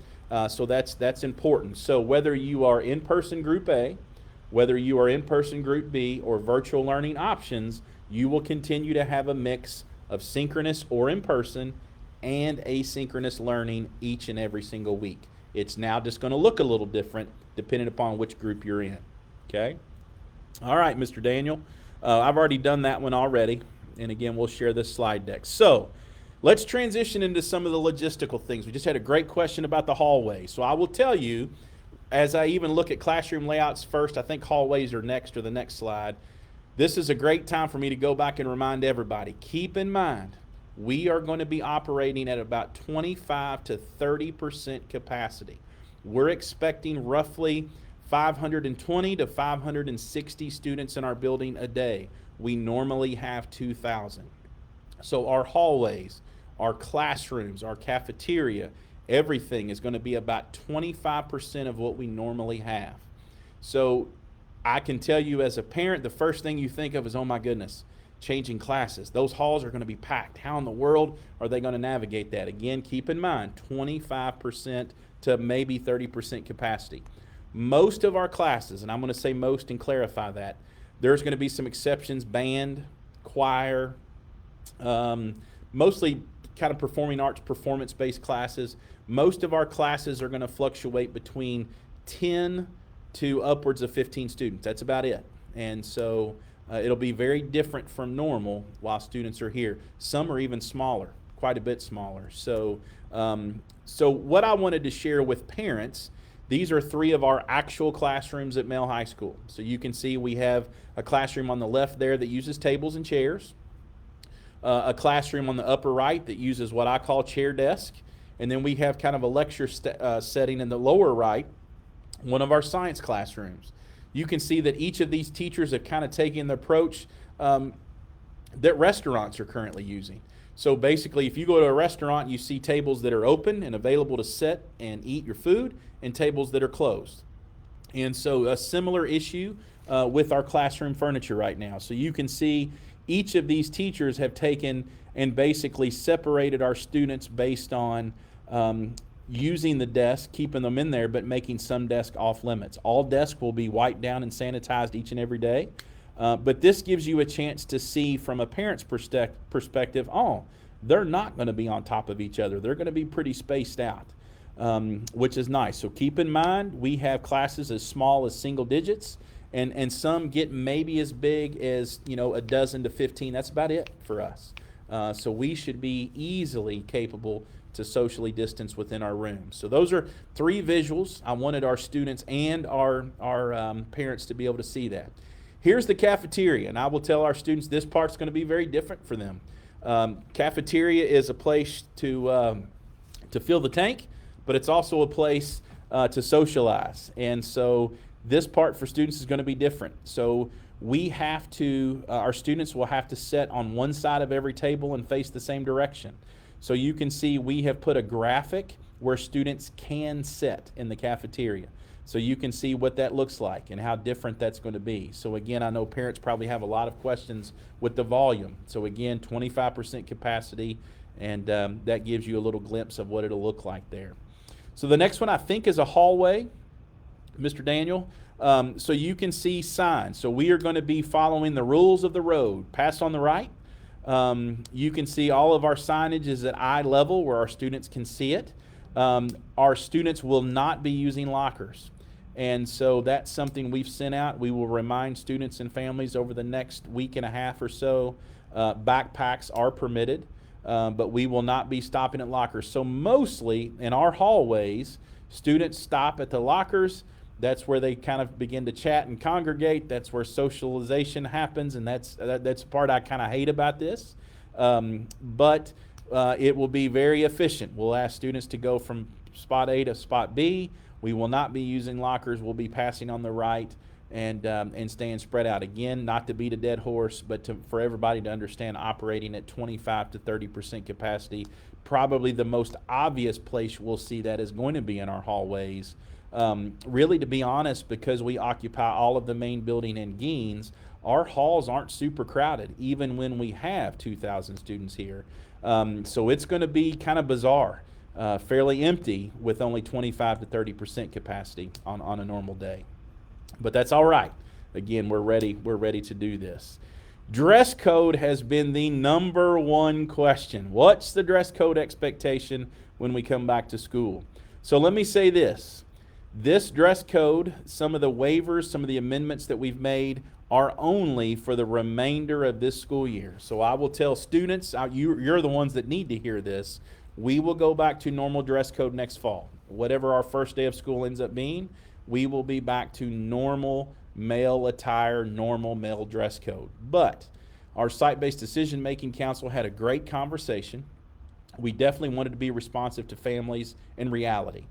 so that's important. So whether you are in-person Group A, whether you are in-person Group B, or virtual learning options, you will continue to have a mix of synchronous or in-person and asynchronous learning each and every single week. It's now just going to look a little different depending upon which group you're in. Okay? All right, Mr. Daniel. I've already done that one already. And again, we'll share this slide deck. So let's transition into some of the logistical things. We just had a great question about the hallway. So I will tell you, as I even look at classroom layouts first, I think hallways are next, or the next slide. This is a great time for me to go back and remind everybody. Keep in mind, we are going to be operating at about 25 to 30% capacity. We're expecting roughly 520 to 560 students in our building a day. We normally have 2,000. So our hallways, our classrooms, our cafeteria, everything is going to be about 25% of what we normally have. So I can tell you as a parent, the first thing you think of is, oh my goodness, changing classes. Those halls are going to be packed. How in the world are they going to navigate that? Again, keep in mind, 25% to maybe 30% capacity. Most of our classes, and I'm going to say most and clarify that, there's going to be some exceptions, band, choir, mostly kind of performing arts, performance-based classes. Most of our classes are going to fluctuate between 10 to upwards of 15 students. That's about it. And so it'll be very different from normal while students are here. Some are even smaller, quite a bit smaller. So, so what I wanted to share with parents, these are 3 of our actual classrooms at Male High School. So you can see we have a classroom on the left there that uses tables and chairs, a classroom on the upper right that uses what I call chair desk, and then we have kind of a lecture setting in the lower right, one of our science classrooms. You can see that each of these teachers have kind of taken the approach that restaurants are currently using. So basically, if you go to a restaurant, you see tables that are open and available to sit and eat your food, and tables that are closed. And so a similar issue with our classroom furniture right now. So you can see each of these teachers have taken and basically separated our students based on using the desk, keeping them in there, but making some desks off limits. All desks will be wiped down and sanitized each and every day. But this gives you a chance to see from a parent's perspective, oh, they're not going to be on top of each other. They're going to be pretty spaced out, which is nice. So keep in mind, we have classes as small as single digits, and some get maybe as big as, a dozen to 15. That's about it for us. So we should be easily capable to socially distance within our room. So those are 3 visuals. I wanted our students and our parents to be able to see that. Here's the cafeteria, and I will tell our students this part's going to be very different for them. Cafeteria is a place to fill the tank, but it's also a place to socialize. And so this part for students is going to be different. So we have to, our students will have to sit on one side of every table and face the same direction. So you can see we have put a graphic where students can sit in the cafeteria. So you can see what that looks like and how different that's going to be. So again, I know parents probably have a lot of questions with the volume. So again, 25% capacity, and that gives you a little glimpse of what it'll look like there. So the next one I think is a hallway, Mr. Daniel. So you can see signs. So we are going to be following the rules of the road. Pass on the right. You can see all of our signage is at eye level where our students can see it. Our students will not be using lockers. And so that's something we've sent out. We will remind students and families over the next week and a half or so, backpacks are permitted, but we will not be stopping at lockers. So mostly in our hallways, students stop at the lockers. That's where they kind of begin to chat and congregate. That's where socialization happens, and that's the part I kind of hate about this. But it will be very efficient. We'll ask students to go from spot A to spot B. We will not be using lockers. We'll be passing on the right and staying spread out. Again, not to beat a dead horse, but for everybody to understand operating at 25 to 30% capacity. Probably the most obvious place we'll see that is going to be in our hallways. Really, to be honest, because we occupy all of the main building in Gaines, our halls aren't super crowded, even when we have 2,000 students here. So it's going to be kind of bizarre, fairly empty with only 25 to 30% capacity on a normal day. But that's all right. Again, we're ready to do this. Dress code has been the number one question. What's the dress code expectation when we come back to school? So let me say this. This dress code, some of the waivers, some of the amendments that we've made are only for the remainder of this school year. So I will tell students, you're the ones that need to hear this, we will go back to normal dress code next fall. Whatever our first day of school ends up being, we will be back to normal male attire, normal male dress code. But our site-based decision-making council had a great conversation. We definitely wanted to be responsive to families and reality.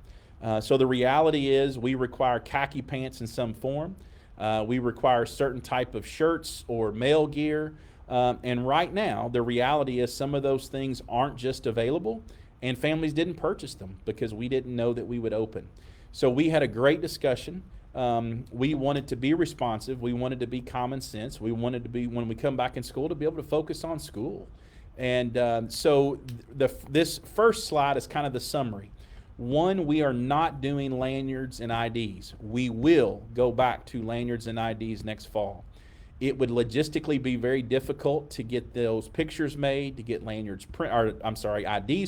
So the reality is we require khaki pants in some form. We require certain type of shirts or male gear. And right now, the reality is some of those things aren't just available, and families didn't purchase them because we didn't know that we would open. So we had a great discussion. We wanted to be responsive. We wanted to be common sense. We wanted to be, when we come back in school, to be able to focus on school. And so this first slide is kind of the summary. One, we are not doing lanyards and IDs. We will go back to lanyards and IDs next fall. It would logistically be very difficult to get those pictures made, to get IDs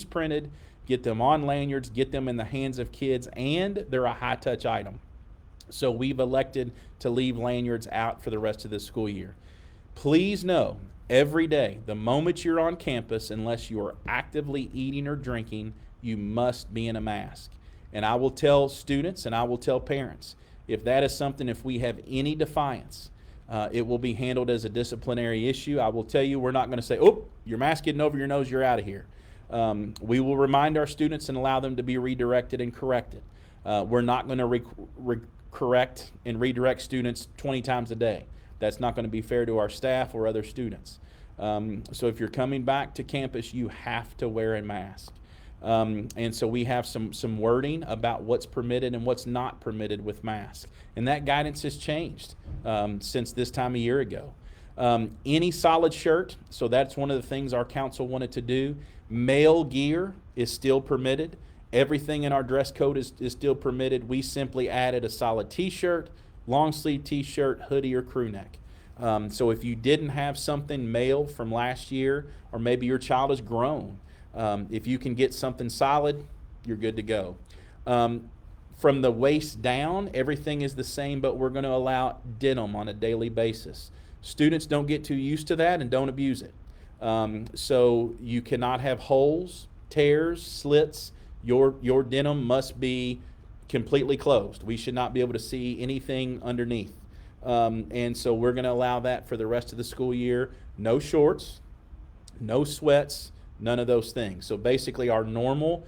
printed, get them on lanyards, get them in the hands of kids, and they're a high-touch item. So we've elected to leave lanyards out for the rest of this school year. Please know, every day, the moment you're on campus, unless you are actively eating or drinking, you must be in a mask. And I will tell students and I will tell parents, if that is something, if we have any defiance, it will be handled as a disciplinary issue. I will tell you, we're not going to say, oh, your mask getting over your nose, you're out of here. We will remind our students and allow them to be redirected and corrected. We're not going to correct and redirect students 20 times a day. That's not going to be fair to our staff or other students. So if you're coming back to campus, you have to wear a mask. And so we have some wording about what's permitted and what's not permitted with masks. And that guidance has changed since this time a year ago. Any solid shirt, so that's one of the things our council wanted to do. Male gear is still permitted. Everything in our dress code is still permitted. We simply added a solid t-shirt, long sleeve t-shirt, hoodie, or crew neck. So if you didn't have something male from last year, or maybe your child is grown, if you can get something solid, you're good to go. From the waist down, everything is the same, but we're going to allow denim on a daily basis. Students don't get too used to that and don't abuse it. So you cannot have holes, tears, slits. Your denim must be completely closed. We should not be able to see anything underneath. And so we're going to allow that for the rest of the school year. No shorts, no sweats, none of those things. So basically our normal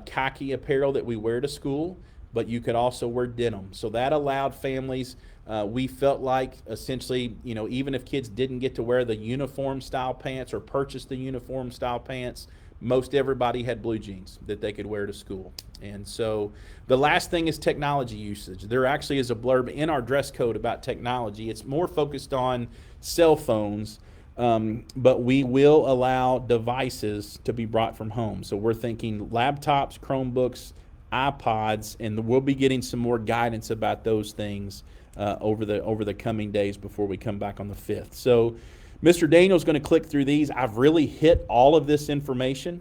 khaki apparel that we wear to school, but you could also wear denim. So that allowed families, we felt like essentially, even if kids didn't get to wear the uniform style pants or purchase the uniform style pants, most everybody had blue jeans that they could wear to school. And so the last thing is technology usage. There actually is a blurb in our dress code about technology. It's more focused on cell phones, but we will allow devices to be brought from home. So we're thinking laptops, Chromebooks, iPods, and we'll be getting some more guidance about those things over the coming days before we come back on the 5th. So Mr. Daniel's going to click through these. I've really hit all of this information.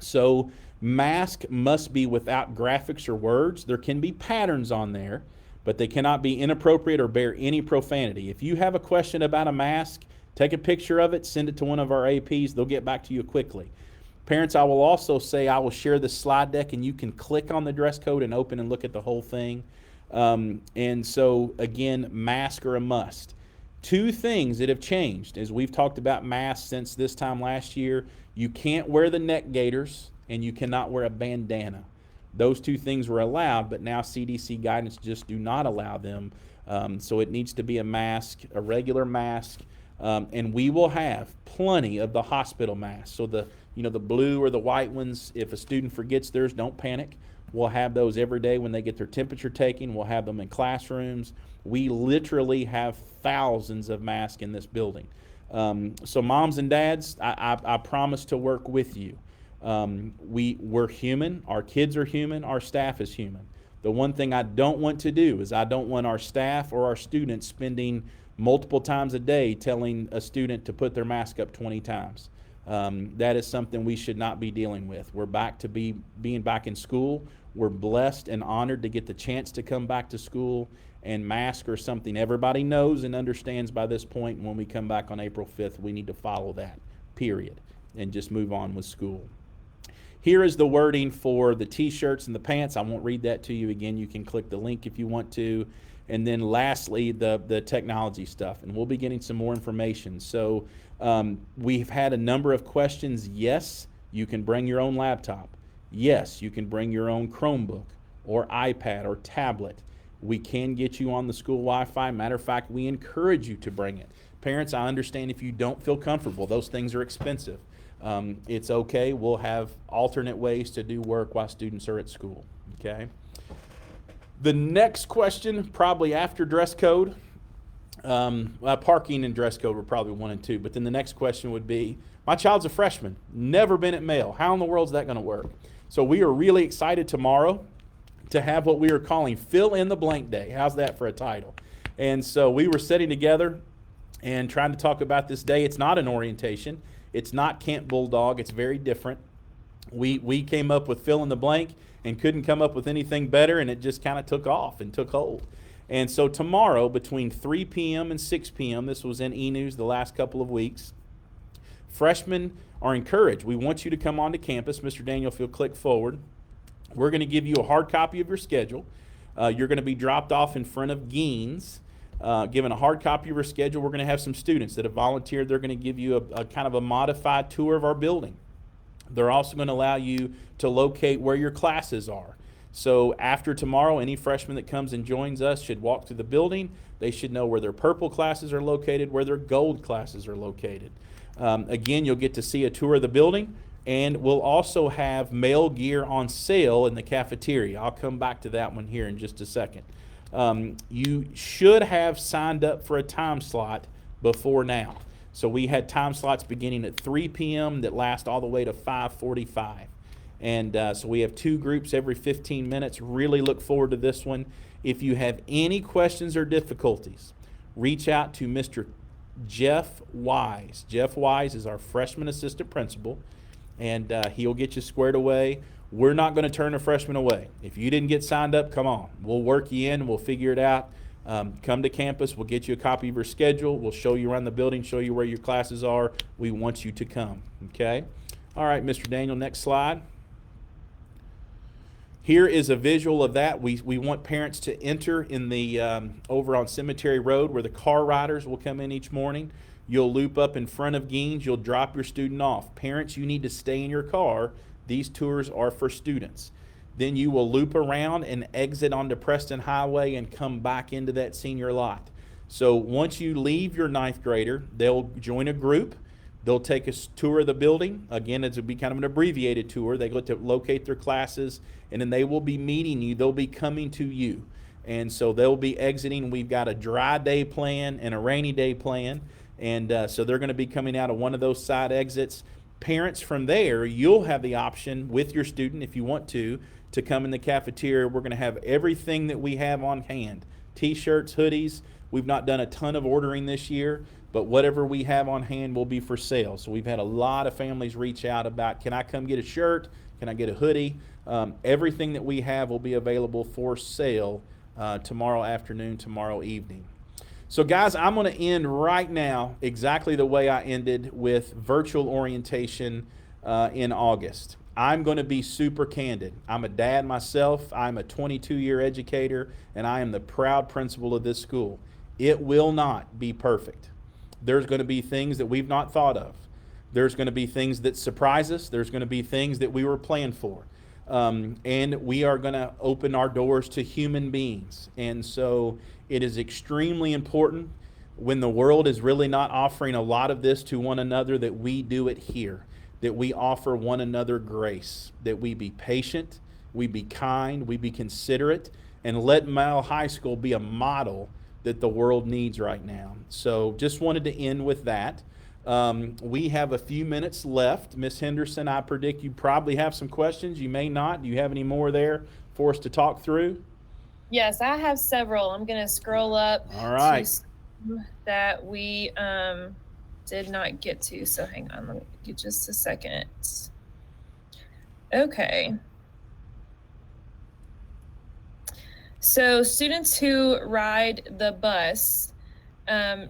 So mask must be without graphics or words. There can be patterns on there, but they cannot be inappropriate or bear any profanity. If you have a question about a mask, take a picture of it, send it to one of our APs. They'll get back to you quickly. Parents, I will also say I will share the slide deck, and you can click on the dress code and open and look at the whole thing. And so, again, masks are a must. Two things that have changed, as we've talked about masks since this time last year, you can't wear the neck gaiters and you cannot wear a bandana. Those two things were allowed, but now CDC guidance just do not allow them. So it needs to be a mask, a regular mask, and we will have plenty of the hospital masks. So the blue or the white ones, if a student forgets theirs, don't panic. We'll have those every day when they get their temperature taken. We'll have them in classrooms. We literally have thousands of masks in this building. So moms and dads, I promise to work with you. We're human. Our kids are human. Our staff is human. The one thing I don't want to do is I don't want our staff or our students spending multiple times a day telling a student to put their mask up 20 times. That is something we should not be dealing with. We're back to being back in school. We're blessed and honored to get the chance to come back to school, and masks are something everybody knows and understands by this point. And when we come back on April 5th, we need to follow that, period, and just move on with school. Here is the wording for the t-shirts and the pants. I won't read that to you again. You can click the link if you want to. And then lastly, the technology stuff, and we'll be getting some more information. So we've had a number of questions. Yes, you can bring your own laptop. Yes, you can bring your own Chromebook or iPad or tablet. We can get you on the school Wi-Fi. Matter of fact, we encourage you to bring it. Parents, I understand if you don't feel comfortable. Those things are expensive. It's okay. We'll have alternate ways to do work while students are at school. Okay. The next question, probably after dress code, parking and dress code were probably 1 and 2, but then the next question would be, my child's a freshman, never been at Male. How in the world is that going to work? So we are really excited tomorrow to have what we are calling Fill in the Blank Day. How's that for a title? And so we were sitting together and trying to talk about this day. It's not an orientation. It's not Camp Bulldog. It's very different. We came up with fill in the blank and couldn't come up with anything better, and it just kind of took off and took hold. And so tomorrow between 3 p.m. and 6 p.m., this was in E-News the last couple of weeks, freshmen are encouraged. We want you to come onto campus. Mr. Daniel, if you'll click forward. We're going to give you a hard copy of your schedule. You're going to be dropped off in front of Gene's, given a hard copy of your schedule. We're going to have some students that have volunteered. They're going to give you a kind of a modified tour of our building. They're also going to allow you to locate where your classes are. So after tomorrow, any freshman that comes and joins us should walk through the building. They should know where their purple classes are located, where their gold classes are located. Again, you'll get to see a tour of the building, and we'll also have male gear on sale in the cafeteria. I'll come back to that one here in just a second. You should have signed up for a time slot before now. So we had time slots beginning at 3 p.m. that last all the way to 5:45. And so we have 2 groups every 15 minutes. Really look forward to this one. If you have any questions or difficulties, reach out to Mr. Jeff Wise. Jeff Wise is our freshman assistant principal, and he'll get you squared away. We're not going to turn a freshman away. If you didn't get signed up, come on. We'll work you in. We'll figure it out. Come to campus. We'll get you a copy of your schedule. We'll show you around the building, show you where your classes are. We want you to come, okay? All right, Mr. Daniel, next slide. Here is a visual of that. We want parents to enter in the over on Cemetery Road where the car riders will come in each morning. You'll loop up in front of Gene's. You'll drop your student off. Parents, you need to stay in your car. These tours are for students. Then you will loop around and exit onto Preston Highway and come back into that senior lot. So once you leave your 9th grader, they'll join a group. They'll take a tour of the building. Again, it will be kind of an abbreviated tour. They get to locate their classes, and then they will be meeting you. They'll be coming to you. And so they'll be exiting. We've got a dry day plan and a rainy day plan. And so they're going to be coming out of one of those side exits. Parents from there, you'll have the option with your student, if you want to come in the cafeteria. We're going to have everything that we have on hand. T-shirts, hoodies. We've not done a ton of ordering this year, but whatever we have on hand will be for sale. So we've had a lot of families reach out about, can I come get a shirt? Can I get a hoodie? Everything that we have will be available for sale tomorrow afternoon, tomorrow evening. So guys, I'm going to end right now exactly the way I ended with virtual orientation in August. I'm going to be super candid. I'm a dad myself. I'm a 22-year educator, and I am the proud principal of this school. It will not be perfect. There's going to be things that we've not thought of. There's going to be things that surprise us. There's going to be things that we were planned for. And we are going to open our doors to human beings. And so it is extremely important when the world is really not offering a lot of this to one another that we do it here, that we offer one another grace, that we be patient, we be kind, we be considerate, and let Mile High School be a model that the world needs right now. So just wanted to end with that. We have a few minutes left. Ms. Henderson, I predict you probably have some questions. You may not. Do you have any more there for us to talk through? Yes, I have several. I'm going to scroll up. All right. To some that we did not get to. So hang on, let me get just a second. Okay. So students who ride the bus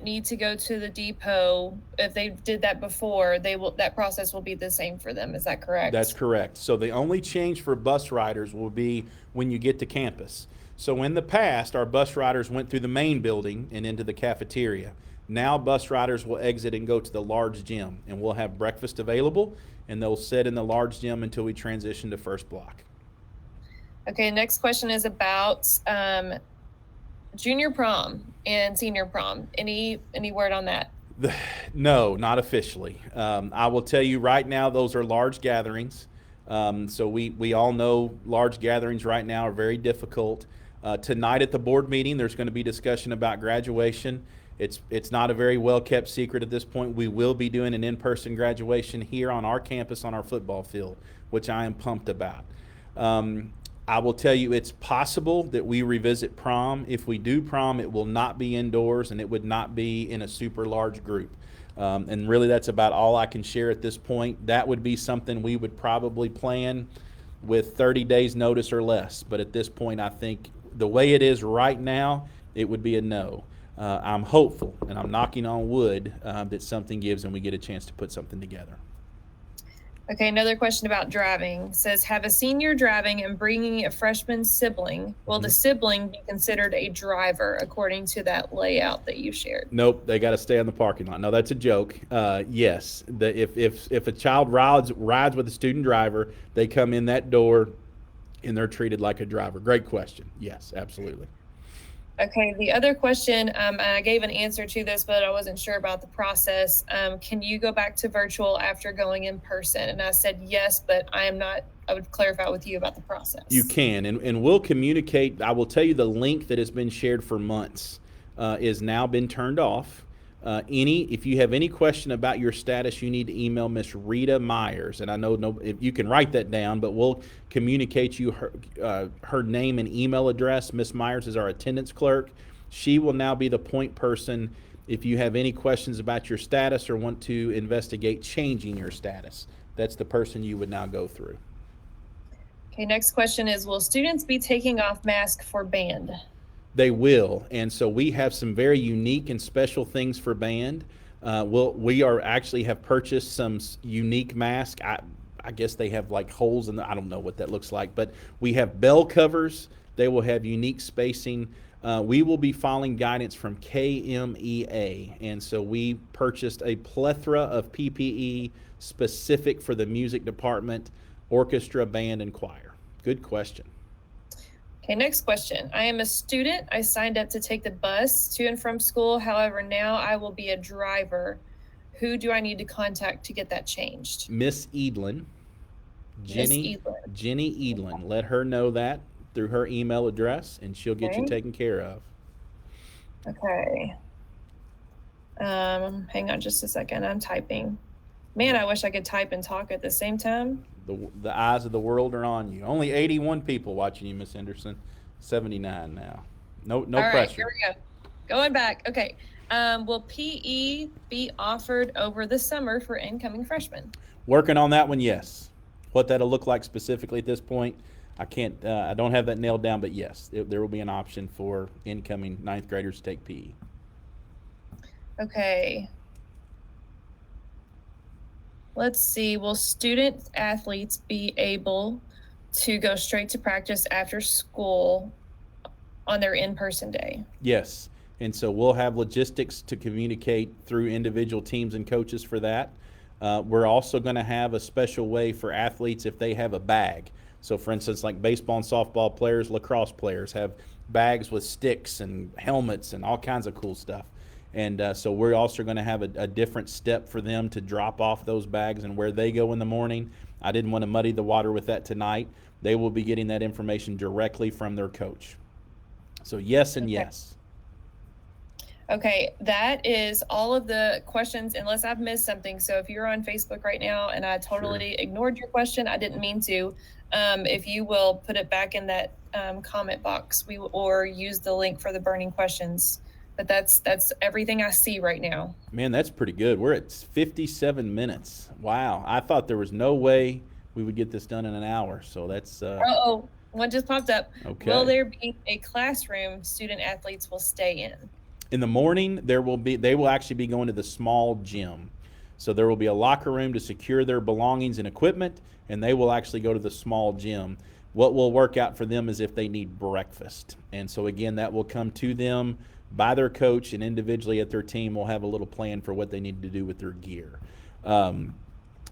need to go to the depot. If they did that before, that process will be the same for them. Is that correct? That's correct. So the only change for bus riders will be when you get to campus. So in the past, our bus riders went through the main building and into the cafeteria. Now bus riders will exit and go to the large gym, and we'll have breakfast available, and they'll sit in the large gym until we transition to first block. Okay, next question is about junior prom and senior prom. Any word on that? No, not officially. I will tell you right now, those are large gatherings. So we all know large gatherings right now are very difficult. Tonight at the board meeting, there's going to be discussion about graduation. It's not a very well-kept secret at this point. We will be doing an in-person graduation here on our campus on our football field, which I am pumped about. I will tell you it's possible that we revisit prom. If we do prom, it will not be indoors, and it would not be in a super large group. And really that's about all I can share at this point. That would be something we would probably plan with 30 days notice or less. But at this point, I think the way it is right now, it would be a no. I'm hopeful, and I'm knocking on wood that something gives and we get a chance to put something together. Okay, another question about driving. It says, have a senior driving and bringing a freshman sibling. Will the sibling be considered a driver according to that layout that you shared? Nope, they got to stay in the parking lot. No, that's a joke. Yes, if a child rides with a student driver, they come in that door and they're treated like a driver. Great question. Yes, absolutely. Okay, the other question, and I gave an answer to this, but I wasn't sure about the process. Can you go back to virtual after going in person? And I said yes, but I would clarify with you about the process. You can, and we'll communicate. I will tell you the link that has been shared for months is now been turned off. If you have any question about your status, you need to email Miss Rita Myers, and I know if you can write that down, but we'll communicate you her name and email address. Miss Myers is our attendance clerk. She will now be the point person if you have any questions about your status or want to investigate changing your status. That's the person you would now go through. Okay, next question is, will students be taking off masks for band? They will, and so we have some very unique and special things for band. We actually have purchased some unique masks. I guess they have like holes in I don't know what that looks like, but we have bell covers. They will have unique spacing. We will be following guidance from KMEA, and so we purchased a plethora of PPE specific for the music department, orchestra, band, and choir. Good question. Okay, next question. I am a student. I signed up to take the bus to and from school. However, now I will be a driver. Who do I need to contact to get that changed? Miss Edlin. Jenny Edlin. Let her know that through her email address, and she'll get you taken care of. Okay. Hang on just a second. I'm typing. Man, I wish I could type and talk at the same time. The eyes of the world are on you. Only 81 people watching you, Miss Henderson. 79 now. No All pressure. Right, here we go. Going back. Okay. Will PE be offered over the summer for incoming freshmen? Working on that one, yes. What that'll look like specifically at this point, I don't have that nailed down, but yes, there will be an option for incoming ninth graders to take PE. Okay. Let's see. Will student athletes be able to go straight to practice after school on their in-person day? Yes. And so we'll have logistics to communicate through individual teams and coaches for that. We're also going to have a special way for athletes if they have a bag. So, for instance, like baseball and softball players, lacrosse players have bags with sticks and helmets and all kinds of cool stuff. And so we're also going to have a different step for them to drop off those bags and where they go in the morning. I didn't want to muddy the water with that tonight. They will be getting that information directly from their coach. So yes and yes. Okay, that is all of the questions, unless I've missed something. So if you're on Facebook right now and I totally ignored your question, I didn't mean to. If you will put it back in that comment box, or use the link for the burning questions. But that's everything I see right now. Man, that's pretty good. We're at 57 minutes. Wow. I thought there was no way we would get this done in an hour. So that's one just popped up. Okay. Will there be a classroom student athletes will stay in? In the morning, they will actually be going to the small gym. So there will be a locker room to secure their belongings and equipment, and they will actually go to the small gym. What will work out for them is if they need breakfast. And so again, that will come to them by their coach, and individually at their team will have a little plan for what they need to do with their gear.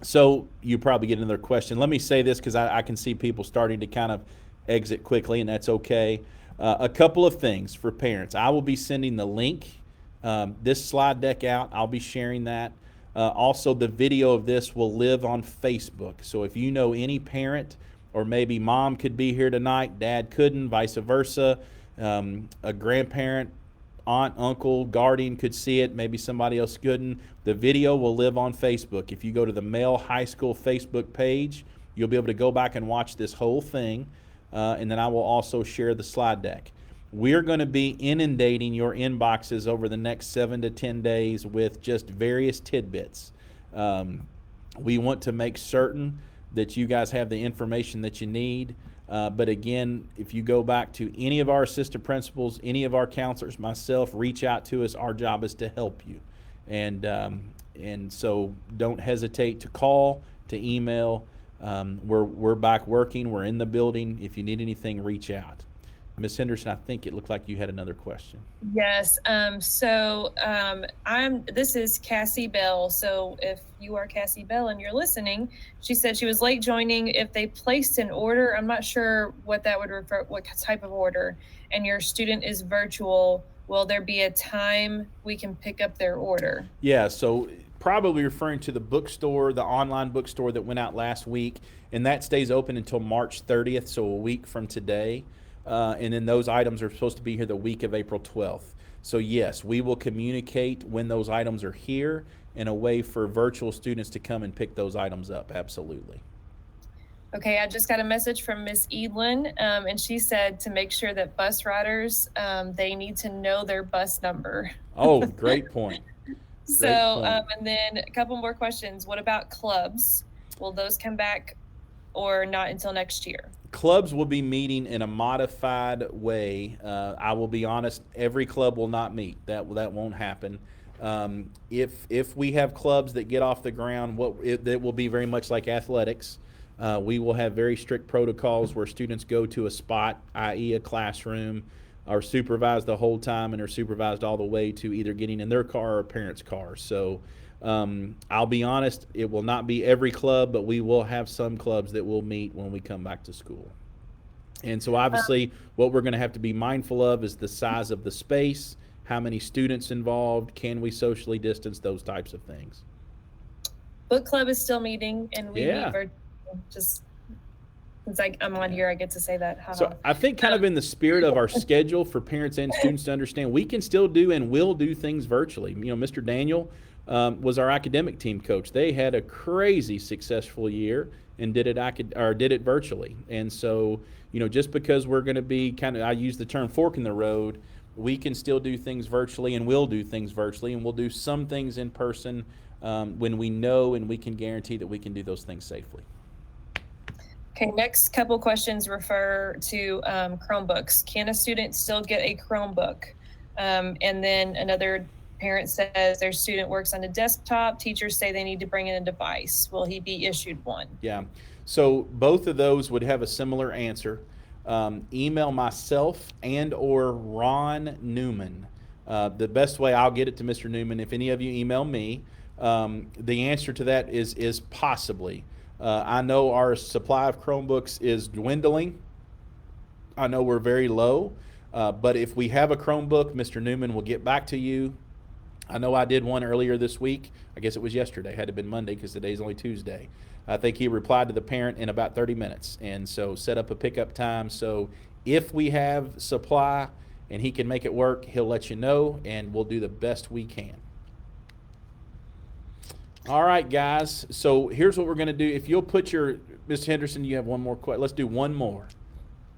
So you probably get another question. Let me say this because I can see people starting to kind of exit quickly, and that's okay. A couple of things for parents. I will be sending the link, this slide deck out. I'll be sharing that. Also, the video of this will live on Facebook. So if you know any parent, or maybe mom could be here tonight, dad couldn't, vice versa, a grandparent, aunt, uncle, guardian could see it, maybe somebody else couldn't. The video will live on Facebook. If you go to the Male High School Facebook page, you'll be able to go back and watch this whole thing. And then I will also share the slide deck. We're going to be inundating your inboxes over the next 7 to 10 days with just various tidbits. We want to make certain that you guys have the information that you need. But again, if you go back to any of our assistant principals, any of our counselors, myself, reach out to us. Our job is to help you. And so don't hesitate to call, to email. We're back working. We're in the building. If you need anything, reach out. Ms. Henderson, I think it looked like you had another question. Yes. This is Cassie Bell. So if you are Cassie Bell and you're listening, she said she was late joining. If they placed an order, I'm not sure what that would refer, what type of order, and your student is virtual, will there be a time we can pick up their order? Yeah, so probably referring to the bookstore, the online bookstore that went out last week, and that stays open until March 30th, so a week from today. And then those items are supposed to be here the week of April 12th. So yes, we will communicate when those items are here and a way for virtual students to come and pick those items up. Absolutely. Okay, I just got a message from Miss Edlin, and she said to make sure that bus riders, they need to know their bus number. Oh, great point. And then a couple more questions. What about clubs? Will those come back or not until next year? Clubs will be meeting in a modified way. I will be honest, every club will not meet. That won't happen. If we have clubs that get off the ground, it will be very much like athletics. We will have very strict protocols where students go to a spot, i.e. a classroom, are supervised the whole time and are supervised all the way to either getting in their car or a parent's car. So I'll be honest, it will not be every club, but we will have some clubs that will meet when we come back to school. And so obviously what we're going to have to be mindful of is the size of the space, how many students involved, can we socially distance, those types of things. Book club is still meeting, and we Yeah. meet virtually. Just since I'm on here, I get to say that. Ha-ha. So I think kind of in the spirit of our schedule for parents and students to understand, we can still do and will do things virtually. You know, Mr. Daniel was our academic team coach. They had a crazy successful year and did it virtually. And so, you know, just because we're going to be I use the term fork in the road, we can still do things virtually and will do things virtually, and we'll do some things in person when we know and we can guarantee that we can do those things safely. Okay, next couple questions refer to Chromebooks. Can a student still get a Chromebook? And then another parent says their student works on a desktop. Teachers say they need to bring in a device. Will he be issued one? Yeah, so both of those would have a similar answer. Email myself and or Ron Newman. The best way I'll get it to Mr. Newman, if any of you email me, the answer to that is possibly. I know our supply of Chromebooks is dwindling. I know we're very low, but if we have a Chromebook, Mr. Newman will get back to you. I know I did one earlier this week. I guess it was yesterday. It had to have been Monday because today's only Tuesday. I think he replied to the parent in about 30 minutes, and so set up a pickup time. So if we have supply and he can make it work, he'll let you know, and we'll do the best we can. All right, guys. So here's what we're going to do. If you'll put Ms. Henderson, you have one more question. Let's do one more.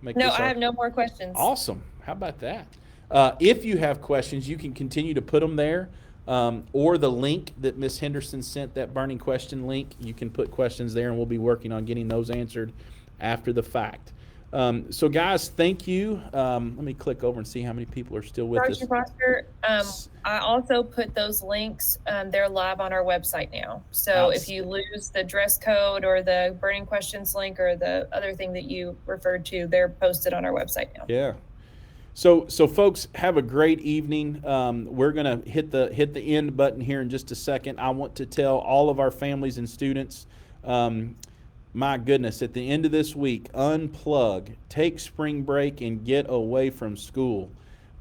No, I have no more questions. Awesome. How about that? If you have questions, you can continue to put them there, or the link that Ms. Henderson sent, that burning question link, you can put questions there, and we'll be working on getting those answered after the fact. So guys, thank you. Let me click over and see how many people are still with us. Dr. Foster, I also put those links. They're live on our website now. So if you lose the dress code or the burning questions link or the other thing that you referred to, they're posted on our website now. Yeah. So folks, have a great evening. We're gonna hit the end button here in just a second. I want to tell all of our families and students, my goodness, at the end of this week, unplug, take spring break and get away from school.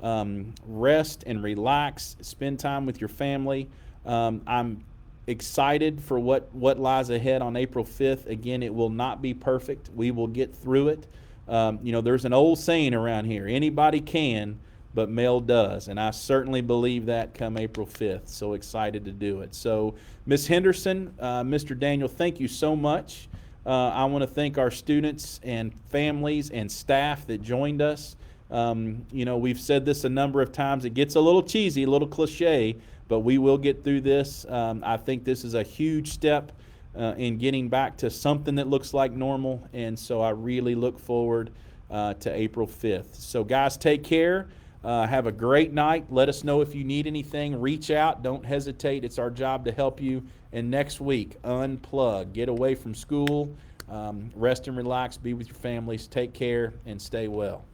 Rest and relax, spend time with your family. I'm excited for what lies ahead on April 5th. Again, it will not be perfect. We will get through it. You know, there's an old saying around here, anybody can, but Mel does. And I certainly believe that come April 5th. So excited to do it. So Ms. Henderson, Mr. Daniel, thank you so much. I want to thank our students and families and staff that joined us. You know, we've said this a number of times. It gets a little cheesy, a little cliche, but we will get through this. I think this is a huge step in getting back to something that looks like normal. And so I really look forward to April 5th. So guys, take care. Have a great night. Let us know if you need anything. Reach out. Don't hesitate. It's our job to help you. And next week, unplug. Get away from school. Rest and relax. Be with your families. Take care and stay well.